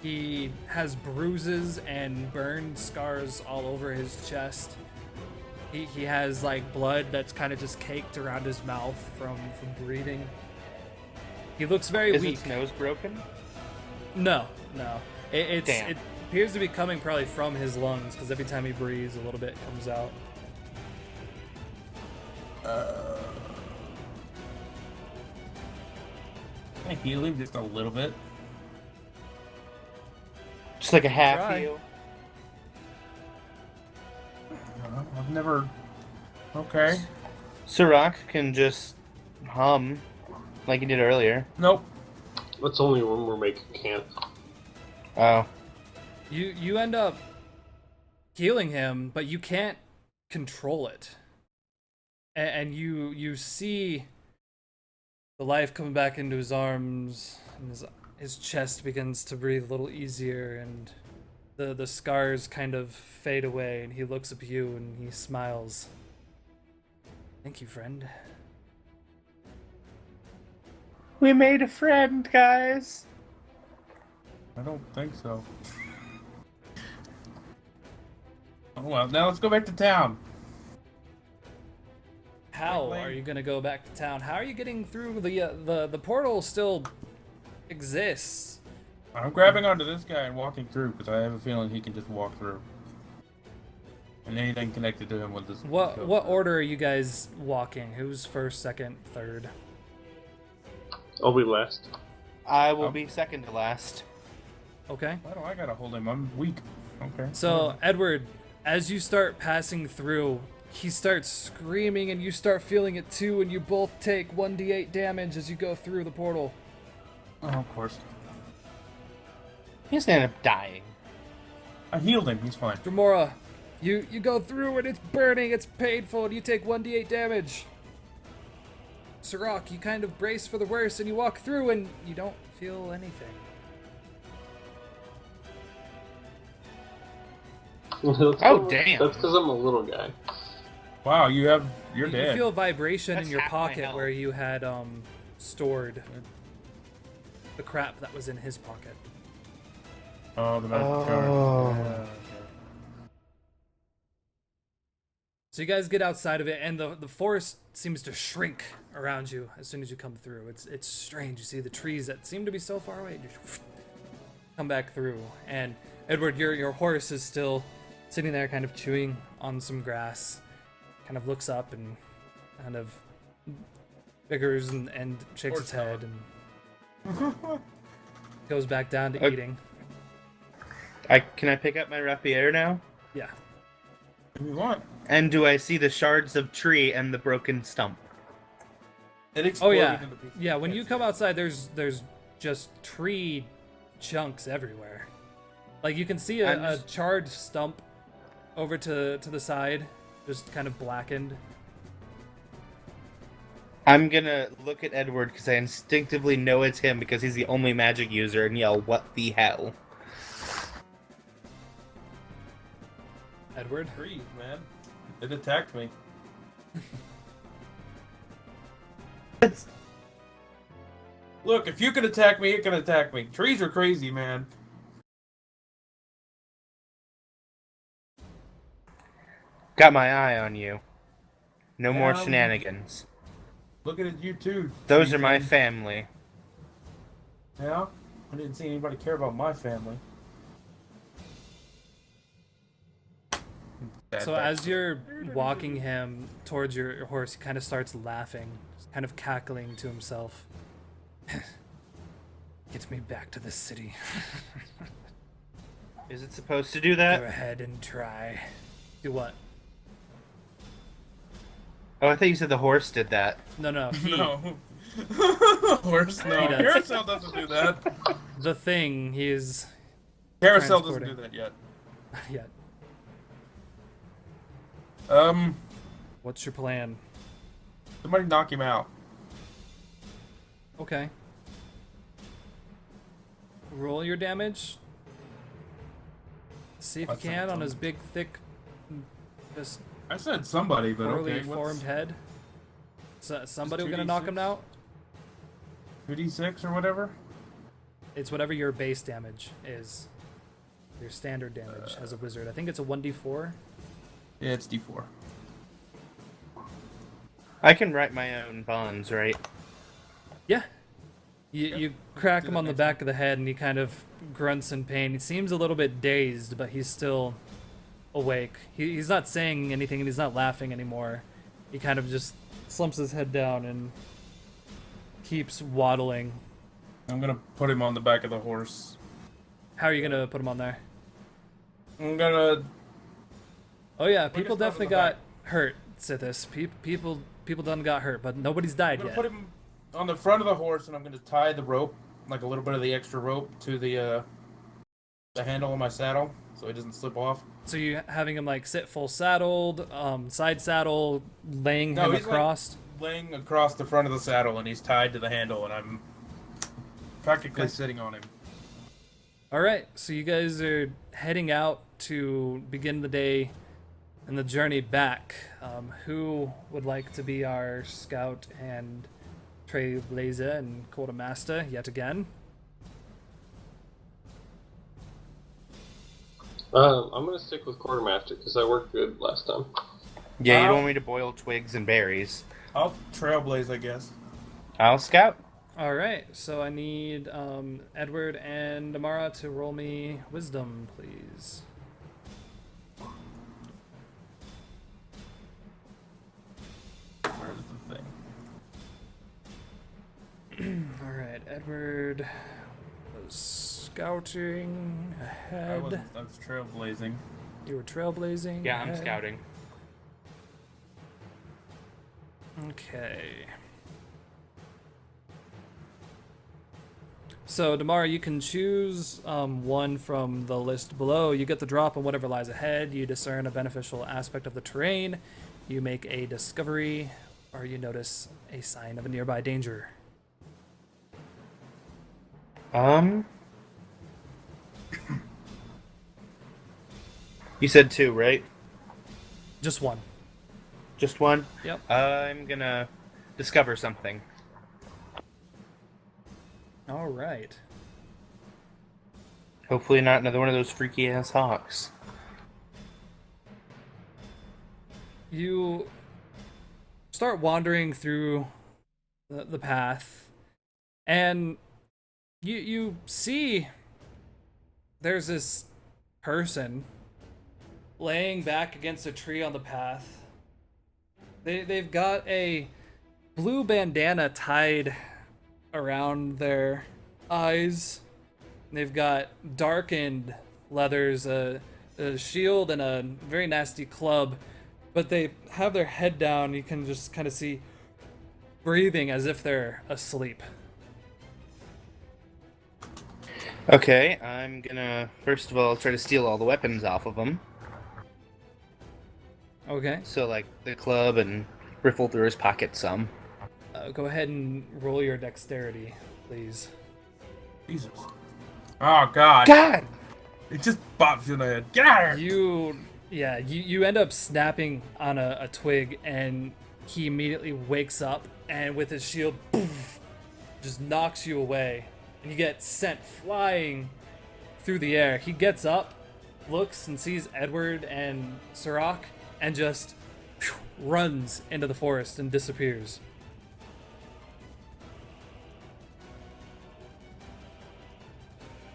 Speaker 1: He has bruises and burn scars all over his chest. He has like blood that's kind of just caked around his mouth from breathing. He looks very
Speaker 3: Is
Speaker 1: weak.
Speaker 3: his nose broken?
Speaker 1: No. It
Speaker 3: Damn.
Speaker 1: appears to be coming probably from his lungs because every time he breathes, a little bit comes out.
Speaker 2: Can I heal him just a little bit?
Speaker 3: Just like a half
Speaker 1: Try.
Speaker 3: heal.
Speaker 2: I've never. Okay.
Speaker 3: Sirach can just hum like he did earlier.
Speaker 2: Nope.
Speaker 4: That's only when we're making camp.
Speaker 3: Oh.
Speaker 1: You end up healing him, but you can't control it. And you see the life coming back into his arms, and his chest begins to breathe a little easier, and the scars kind of fade away, and he looks up at you and he smiles. Thank you, friend.
Speaker 3: We made a friend, guys.
Speaker 2: I don't think so. Oh well, now let's go back to town.
Speaker 1: How
Speaker 2: Quickly.
Speaker 1: are you gonna go back to town? How are you getting through the portal? Still exists.
Speaker 2: I'm grabbing onto this guy and walking through because I have a feeling he can just walk through. And anything connected to him will just.
Speaker 1: What
Speaker 2: go
Speaker 1: what
Speaker 2: through.
Speaker 1: order are you guys walking? Who's first, second, third?
Speaker 4: I'll be last.
Speaker 3: I will
Speaker 2: Oh.
Speaker 3: be second to last.
Speaker 1: Okay.
Speaker 2: Why do I gotta hold him? I'm weak. Okay.
Speaker 1: So, Edward, as you start passing through, he starts screaming and you start feeling it too, and you both take 1d8 damage as you go through the portal.
Speaker 2: Oh, of course.
Speaker 3: He's gonna end up dying.
Speaker 2: I healed him. He's fine.
Speaker 1: Dremora, you go through and it's burning, it's painful, and you take 1d8 damage. Sirach, you kind of brace for the worst and you walk through and you don't feel anything.
Speaker 3: Oh, damn.
Speaker 4: That's because I'm a little guy.
Speaker 2: Wow, you're
Speaker 1: You
Speaker 2: dead.
Speaker 1: feel a vibration
Speaker 3: That's
Speaker 1: in your
Speaker 3: half my
Speaker 1: pocket
Speaker 3: health.
Speaker 1: where you had stored the crap that was in his pocket.
Speaker 2: Oh, the magic
Speaker 3: Oh.
Speaker 2: card. Yeah, okay.
Speaker 1: So you guys get outside of it, and the forest seems to shrink around you as soon as you come through. It's strange. You see the trees that seem to be so far away just come back through. And Edward, your horse is still sitting there, kind of chewing on some grass. Kind of looks up and kind of biggers and shakes its head and goes back down to eating.
Speaker 3: Can I pick up my rapier now?
Speaker 1: Yeah.
Speaker 2: If you want.
Speaker 3: And do I see the shards of tree and the broken stump?
Speaker 2: It
Speaker 1: Oh
Speaker 2: exploded
Speaker 1: yeah,
Speaker 2: into pieces.
Speaker 1: yeah. When
Speaker 2: Can't
Speaker 1: you
Speaker 2: see
Speaker 1: come
Speaker 2: it.
Speaker 1: outside, there's just tree chunks everywhere. Like you can see a charred stump over to the side, just kind of blackened.
Speaker 3: I'm gonna look at Edward because I instinctively know it's him because he's the only magic user and yell, "What the hell?"
Speaker 1: Edward.
Speaker 2: Trees, man. It attacked me. Look, if you can attack me, it can attack me. Trees are crazy, man.
Speaker 3: Got my eye on you. No more
Speaker 2: Yeah,
Speaker 3: shenanigans.
Speaker 2: Looking at you too.
Speaker 3: Those
Speaker 2: tree
Speaker 3: are my
Speaker 2: fan.
Speaker 3: family.
Speaker 2: Yeah? I didn't see anybody care about my family.
Speaker 1: So as you're walking him towards your horse, he kind of starts laughing, just kind of cackling to himself. Get me back to the city.
Speaker 3: Is it supposed to do
Speaker 1: Go
Speaker 3: that?
Speaker 1: ahead and try. Do what?
Speaker 3: Oh, I thought you said the horse did that.
Speaker 1: No, he.
Speaker 2: No. Horse, no.
Speaker 1: He does.
Speaker 2: Carousel doesn't do that.
Speaker 1: The thing, he is.
Speaker 2: Carousel doesn't
Speaker 1: Transporting.
Speaker 2: do that yet.
Speaker 1: Yeah.
Speaker 2: What's
Speaker 1: your plan?
Speaker 2: Somebody knock him out.
Speaker 1: Okay. Roll your damage. See if you
Speaker 2: That's
Speaker 1: can
Speaker 2: not
Speaker 1: on
Speaker 2: fun.
Speaker 1: his big, thick, just
Speaker 2: I said somebody, but
Speaker 1: poorly
Speaker 2: okay.
Speaker 1: formed head. So somebody
Speaker 2: Just
Speaker 1: gonna knock him
Speaker 2: 2d6?
Speaker 1: out?
Speaker 2: 2d6 or whatever?
Speaker 1: It's whatever your base damage is. Your standard damage as a wizard. I think it's a 1d4.
Speaker 2: Yeah, it's d4.
Speaker 3: I can write my own bonds, right?
Speaker 1: Yeah. You crack
Speaker 2: Do
Speaker 1: him
Speaker 2: that
Speaker 1: on the
Speaker 2: next
Speaker 1: back of the head and he kind of grunts in pain. He seems a little bit dazed, but he's still awake. He's not saying anything and he's not laughing anymore. He kind of just slumps his head down and keeps waddling.
Speaker 2: I'm gonna put him on the back of the horse.
Speaker 1: How are you gonna put him on there?
Speaker 2: I'm gonna.
Speaker 1: Oh yeah,
Speaker 2: Put
Speaker 1: people
Speaker 2: his stuff
Speaker 1: definitely
Speaker 2: in the
Speaker 1: got
Speaker 2: back.
Speaker 1: hurt. Sithis. People done got hurt, but nobody's
Speaker 2: I'm
Speaker 1: died
Speaker 2: gonna
Speaker 1: yet.
Speaker 2: put him on the front of the horse, and I'm gonna tie the rope, like a little bit of the extra rope, to the handle of my saddle, so it doesn't slip off.
Speaker 1: So you having him like sit full saddled, side saddle, laying
Speaker 2: No,
Speaker 1: him
Speaker 2: he's like-
Speaker 1: across.
Speaker 2: Laying across the front of the saddle, and he's tied to the handle, and I'm practically sitting on him.
Speaker 1: All right, so you guys are heading out to begin the day and the journey back. Who would like to be our scout and trailblazer and quartermaster yet again?
Speaker 4: I'm gonna stick with quartermaster because I worked good last time.
Speaker 3: Yeah, you
Speaker 2: Wow.
Speaker 3: don't want me to boil twigs and berries.
Speaker 2: I'll trailblaze, I guess.
Speaker 3: I'll scout.
Speaker 1: All right, so I need Edward and Amara to roll me wisdom, please.
Speaker 2: Where's the thing?
Speaker 1: All right, Edward was scouting
Speaker 2: I
Speaker 1: ahead.
Speaker 2: was trailblazing.
Speaker 1: You were trailblazing.
Speaker 3: Yeah, I'm
Speaker 1: ahead.
Speaker 3: scouting.
Speaker 1: Okay. So, Damara, you can choose one from the list below. You get the drop on whatever lies ahead. You discern a beneficial aspect of the terrain. You make a discovery, or you notice a sign of a nearby danger.
Speaker 3: You said 2, right?
Speaker 1: Just one.
Speaker 3: Just 1?
Speaker 1: Yep.
Speaker 3: I'm gonna discover something.
Speaker 1: All right.
Speaker 3: Hopefully not another one of those freaky ass hawks.
Speaker 1: You start wandering through the path, and you see there's this person laying back against a tree on the path. They've got a blue bandana tied around their eyes. They've got darkened leathers, a shield, and a very nasty club. But they have their head down. You can just kind of see breathing as if they're asleep.
Speaker 3: Okay, I'm gonna first of all try to steal all the weapons off of them.
Speaker 1: Okay.
Speaker 3: So, like the club, and riffle through his pocket some.
Speaker 1: Go ahead and roll your dexterity, please.
Speaker 2: Jesus. Oh, God.
Speaker 3: God!
Speaker 2: It just bops you in the head. Get out of here!
Speaker 1: You end up snapping on a twig, and he immediately wakes up, and with his shield, poof, just knocks you away, and you get sent flying through the air. He gets up, looks, and sees Edward and Sirach, and just runs into the forest and disappears.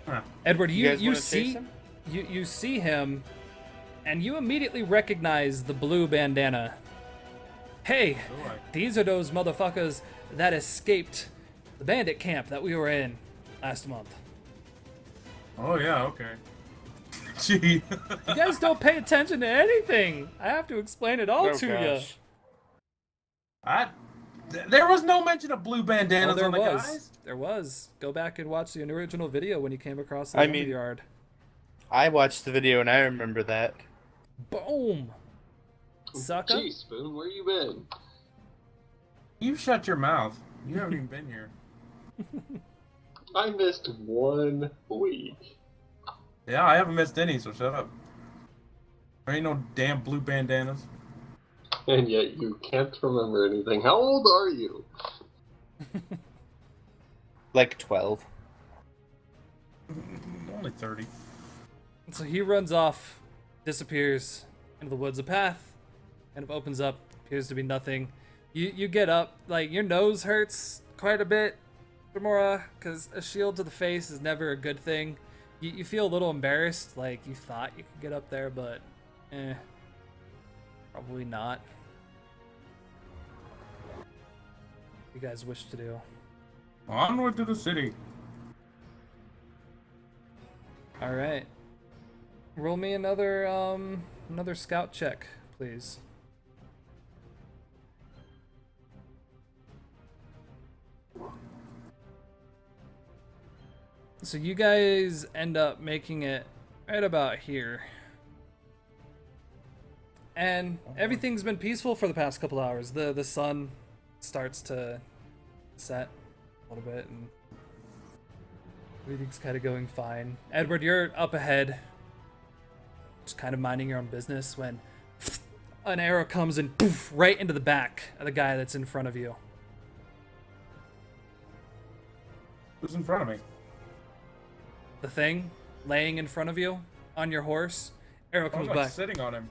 Speaker 2: Huh.
Speaker 1: Edward,
Speaker 3: You guys
Speaker 1: you
Speaker 3: wanna chase
Speaker 1: see
Speaker 3: him?
Speaker 1: you see him, and you immediately recognize the blue bandana. Hey,
Speaker 2: Do I?
Speaker 1: these are those motherfuckers that escaped the bandit camp that we were in last month.
Speaker 2: Oh, yeah, okay. Gee.
Speaker 1: You guys don't pay attention to anything. I have to explain it all
Speaker 3: Oh,
Speaker 1: to
Speaker 3: gosh.
Speaker 2: There was no mention of blue
Speaker 1: you.
Speaker 2: bandanas
Speaker 1: there
Speaker 2: on the
Speaker 1: was.
Speaker 2: guys.
Speaker 1: There was. Go back and watch the original video when you came across the
Speaker 3: I mean-
Speaker 1: yard.
Speaker 3: I watched the video and I remember that.
Speaker 1: Boom. Sucker.
Speaker 4: Gee, Spoon, where you been?
Speaker 2: You shut your mouth. You haven't even been here.
Speaker 4: I missed 1 week.
Speaker 2: Yeah, I haven't missed any, so shut up. There ain't no damn blue bandanas.
Speaker 4: And yet you can't remember anything. How old are you?
Speaker 3: Like 12.
Speaker 2: Only 30.
Speaker 1: So he runs off, disappears into the woods. The path kind of opens up, appears to be nothing. You get up, like your nose hurts quite a bit, Gamora, because a shield to the face is never a good thing. You feel a little embarrassed, like you thought you could get up there, but probably not. You guys wish to do.
Speaker 2: Onward to the city.
Speaker 1: All right. Roll me another scout check, please. So you guys end up making it right about here. And everything's been peaceful for the past couple hours. The sun starts to set a little bit and everything's kind of going fine. Edward, you're up ahead, just kind of minding your own business when an arrow comes and poof, right into the back of the guy that's in front of you.
Speaker 2: Who's in front of me?
Speaker 1: The thing laying in front of you on your horse, arrow
Speaker 2: I was
Speaker 1: comes
Speaker 2: like
Speaker 1: back.
Speaker 2: sitting on him.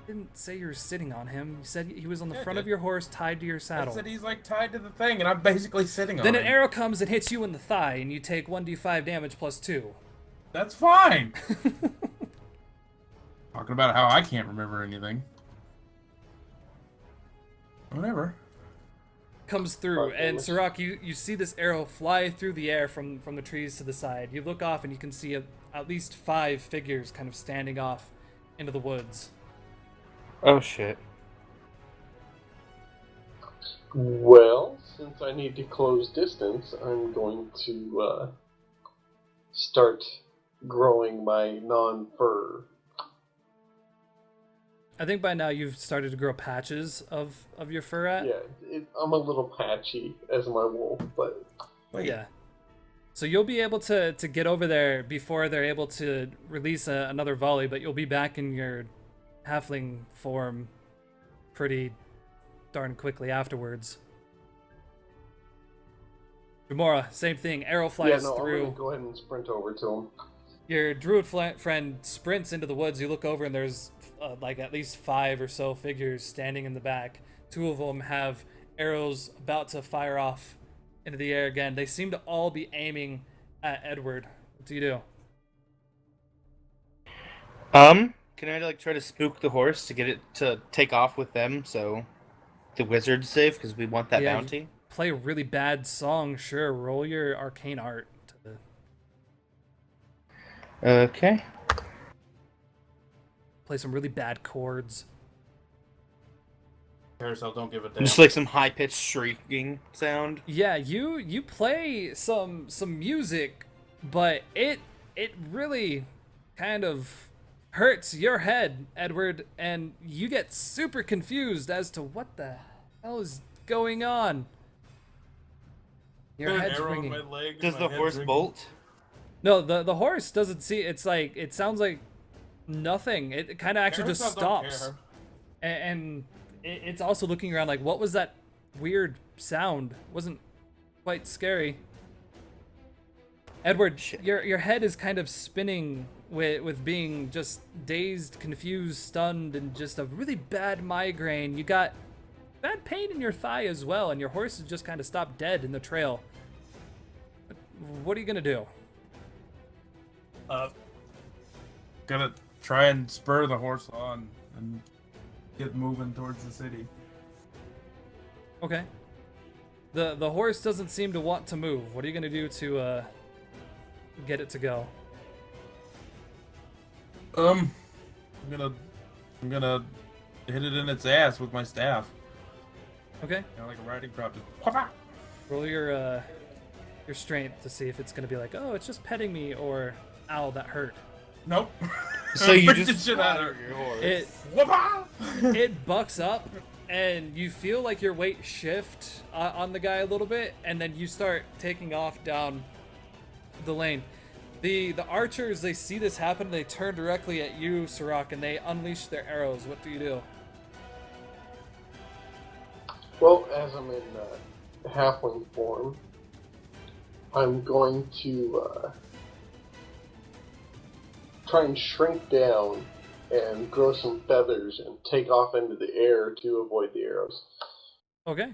Speaker 1: Didn't say you were sitting on him. You said he was on the
Speaker 2: Yeah, I
Speaker 1: front of
Speaker 2: did.
Speaker 1: your horse tied to your
Speaker 2: I
Speaker 1: saddle.
Speaker 2: said he's like tied to the thing, and I'm basically sitting on
Speaker 1: Then
Speaker 2: him.
Speaker 1: an arrow comes and hits you in the thigh, and you take 1d5 damage plus 2.
Speaker 2: That's fine. Talking about how I can't remember anything. Whatever.
Speaker 1: Comes through,
Speaker 4: Okay,
Speaker 1: and
Speaker 4: let's-
Speaker 1: Sirach, you see this arrow fly through the air from the trees to the side. You look off, and you can see at least 5 figures kind of standing off into the woods.
Speaker 3: Oh shit.
Speaker 4: Well, since I need to close distance, I'm going to start growing my non-fur.
Speaker 1: I think by now you've started to grow patches of your fur at.
Speaker 4: Yeah, I'm a little patchy as my wolf, but
Speaker 2: Wait.
Speaker 1: Yeah. So you'll be able to get over there before they're able to release another volley, but you'll be back in your halfling form pretty darn quickly afterwards. Gamora, same thing. Arrow flies
Speaker 4: I'm
Speaker 1: through.
Speaker 4: gonna go ahead and sprint over to him.
Speaker 1: Your druid friend sprints into the woods. You look over and there's like at least 5 or so figures standing in the back. 2 of them have arrows about to fire off into the air again. They seem to all be aiming at Edward. What do you do?
Speaker 3: Can I like try to spook the horse to get it to take off with them so the wizard's safe because we want that
Speaker 1: Yeah,
Speaker 3: bounty?
Speaker 1: Play a really bad song, sure. Roll your arcane art.
Speaker 3: Okay.
Speaker 1: Play some really bad chords.
Speaker 2: Carousel, don't give a damn.
Speaker 3: Just like some high pitched shrieking sound.
Speaker 1: Yeah, you play some music, but it really kind of hurts your head, Edward, and you get super confused as to what the hell is going on. Your
Speaker 2: Got an
Speaker 1: head's
Speaker 2: arrow in
Speaker 1: ringing.
Speaker 2: my leg and
Speaker 3: Does
Speaker 2: my
Speaker 3: the
Speaker 2: head's
Speaker 3: horse
Speaker 2: ringing.
Speaker 3: bolt?
Speaker 1: No, the horse doesn't see. It's like it sounds like nothing. It kind of actually just
Speaker 2: Carousel don't
Speaker 1: stops,
Speaker 2: care.
Speaker 1: and it's also looking around like, what was that weird sound? Wasn't quite scary. Edward,
Speaker 3: Shit.
Speaker 1: your head is kind of spinning with being just dazed, confused, stunned, and just a really bad migraine. You got bad pain in your thigh as well, and your horse has just kind of stopped dead in the trail. What are you gonna do?
Speaker 2: Gonna try and spur the horse on and get moving towards the city.
Speaker 1: Okay. The horse doesn't seem to want to move. What are you gonna do to get it to go?
Speaker 2: I'm gonna hit it in its ass with my staff.
Speaker 1: Okay.
Speaker 2: You know, like a riding crop. Just whop-ah!
Speaker 1: Roll your strength to see if it's gonna be like, oh, it's just petting me, or ow, that hurt.
Speaker 2: Nope.
Speaker 3: So you
Speaker 2: Beat the
Speaker 3: just
Speaker 2: shit out of
Speaker 3: slaughter
Speaker 2: her.
Speaker 3: your horse.
Speaker 1: It
Speaker 2: Whoop-ah!
Speaker 1: it bucks up, and you feel like your weight shift on the guy a little bit, and then you start taking off down the lane. The archers, they see this happen, they turn directly at you, Sirach, and they unleash their arrows. What do you do?
Speaker 4: Well, as I'm in halfling form, I'm going to try and shrink down and grow some feathers and take off into the air to avoid the arrows.
Speaker 1: Okay.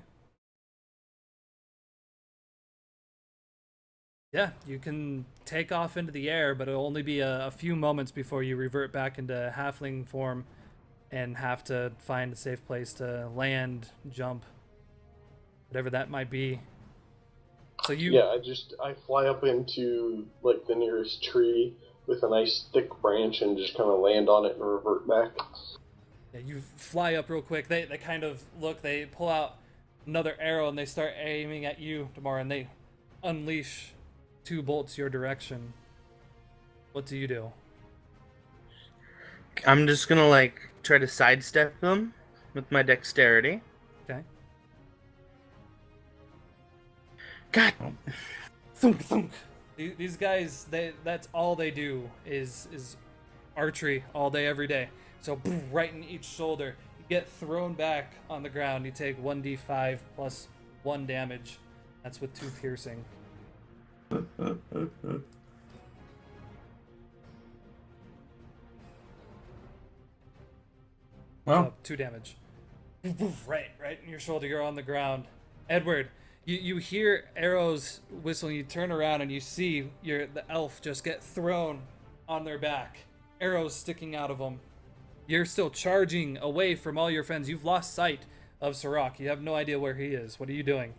Speaker 1: Yeah, you can take off into the air, but it'll only be a few moments before you revert back into halfling form and have to find a safe place to land, jump, whatever that might be. So you
Speaker 4: Yeah, I fly up into like the nearest tree with a nice thick branch and just kind of land on it and revert back.
Speaker 1: Yeah, you fly up real quick. They kind of look, they pull out another arrow and they start aiming at you, Damara, and they unleash 2 bolts your direction. What do you do?
Speaker 3: I'm just gonna like try to sidestep them with my dexterity.
Speaker 1: Okay.
Speaker 3: God.
Speaker 1: Thunk thunk. These guys, that's all they do is archery all day every day. So boom, right in each shoulder. You get thrown back on the ground. You take 1d5 plus 1 damage. That's with 2 piercing.
Speaker 2: Well,
Speaker 1: 2 damage. Right in your shoulder. You're on the ground. Edward, you hear arrows whistling. You turn around and you see the elf just get thrown on their back. Arrows sticking out of them. You're still charging away from all your friends. You've lost sight of Sirach. You have no idea where he is. What are you doing?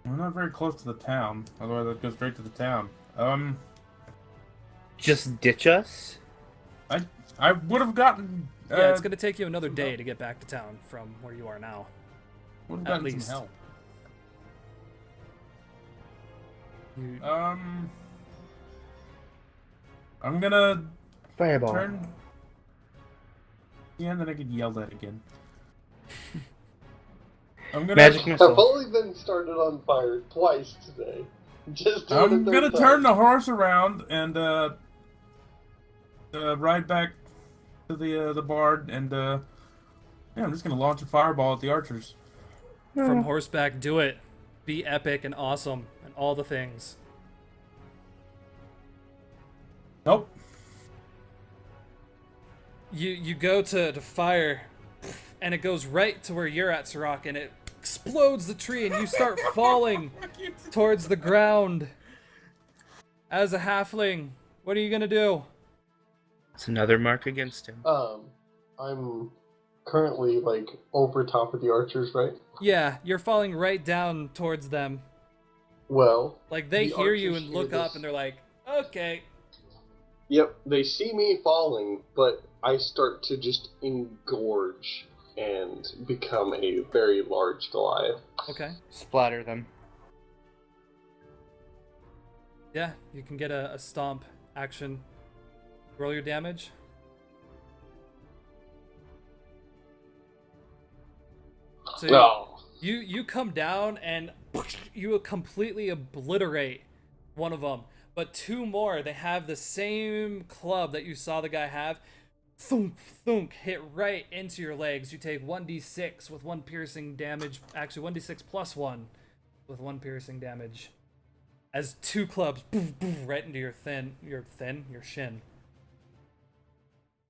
Speaker 2: we're not very close to the town. Otherwise, I'd go straight to the town.
Speaker 3: Just ditch us?
Speaker 2: I would have gotten.
Speaker 1: Yeah, it's gonna take you another day to get back to town from where you are now.
Speaker 2: Would have
Speaker 1: At
Speaker 2: gotten
Speaker 1: least.
Speaker 2: some help.
Speaker 1: You,
Speaker 2: I'm gonna
Speaker 3: Fireball.
Speaker 2: turn. Yeah, and then I get yelled at again. I'm gonna.
Speaker 3: Magic
Speaker 4: I've
Speaker 3: missile.
Speaker 4: only been started on fire twice today. Just do it a
Speaker 2: I'm
Speaker 4: third
Speaker 2: gonna
Speaker 4: time.
Speaker 2: turn the horse around and ride back to the bard and yeah, I'm just gonna launch a fireball at the archers.
Speaker 1: from horseback, do it. Be epic and awesome and all the things.
Speaker 2: Nope.
Speaker 1: You go to fire, and it goes right to where you're at, Sirach, and it explodes the tree, and you start falling towards the ground. As a halfling, what are you gonna do?
Speaker 3: It's another mark against him.
Speaker 4: I'm currently like over top of the archers, right?
Speaker 1: Yeah, you're falling right down towards them.
Speaker 4: Well,
Speaker 1: Like, they
Speaker 4: the
Speaker 1: hear you
Speaker 4: archers
Speaker 1: and
Speaker 4: hear
Speaker 1: look up,
Speaker 4: this.
Speaker 1: and they're like, okay.
Speaker 4: Yep, they see me falling, but I start to just engorge and become a very large Goliath.
Speaker 1: Okay.
Speaker 3: Splatter them.
Speaker 1: Yeah, you can get a stomp action. Roll your damage. So
Speaker 4: Oh,
Speaker 1: you come down and you completely obliterate one of them. But two more, they have the same club that you saw the guy have. Thunk, thunk, hit right into your legs. You take 1d6 with 1 piercing damage. Actually, 1d6 plus 1 with 1 piercing damage. As 2 clubs, right into your shin.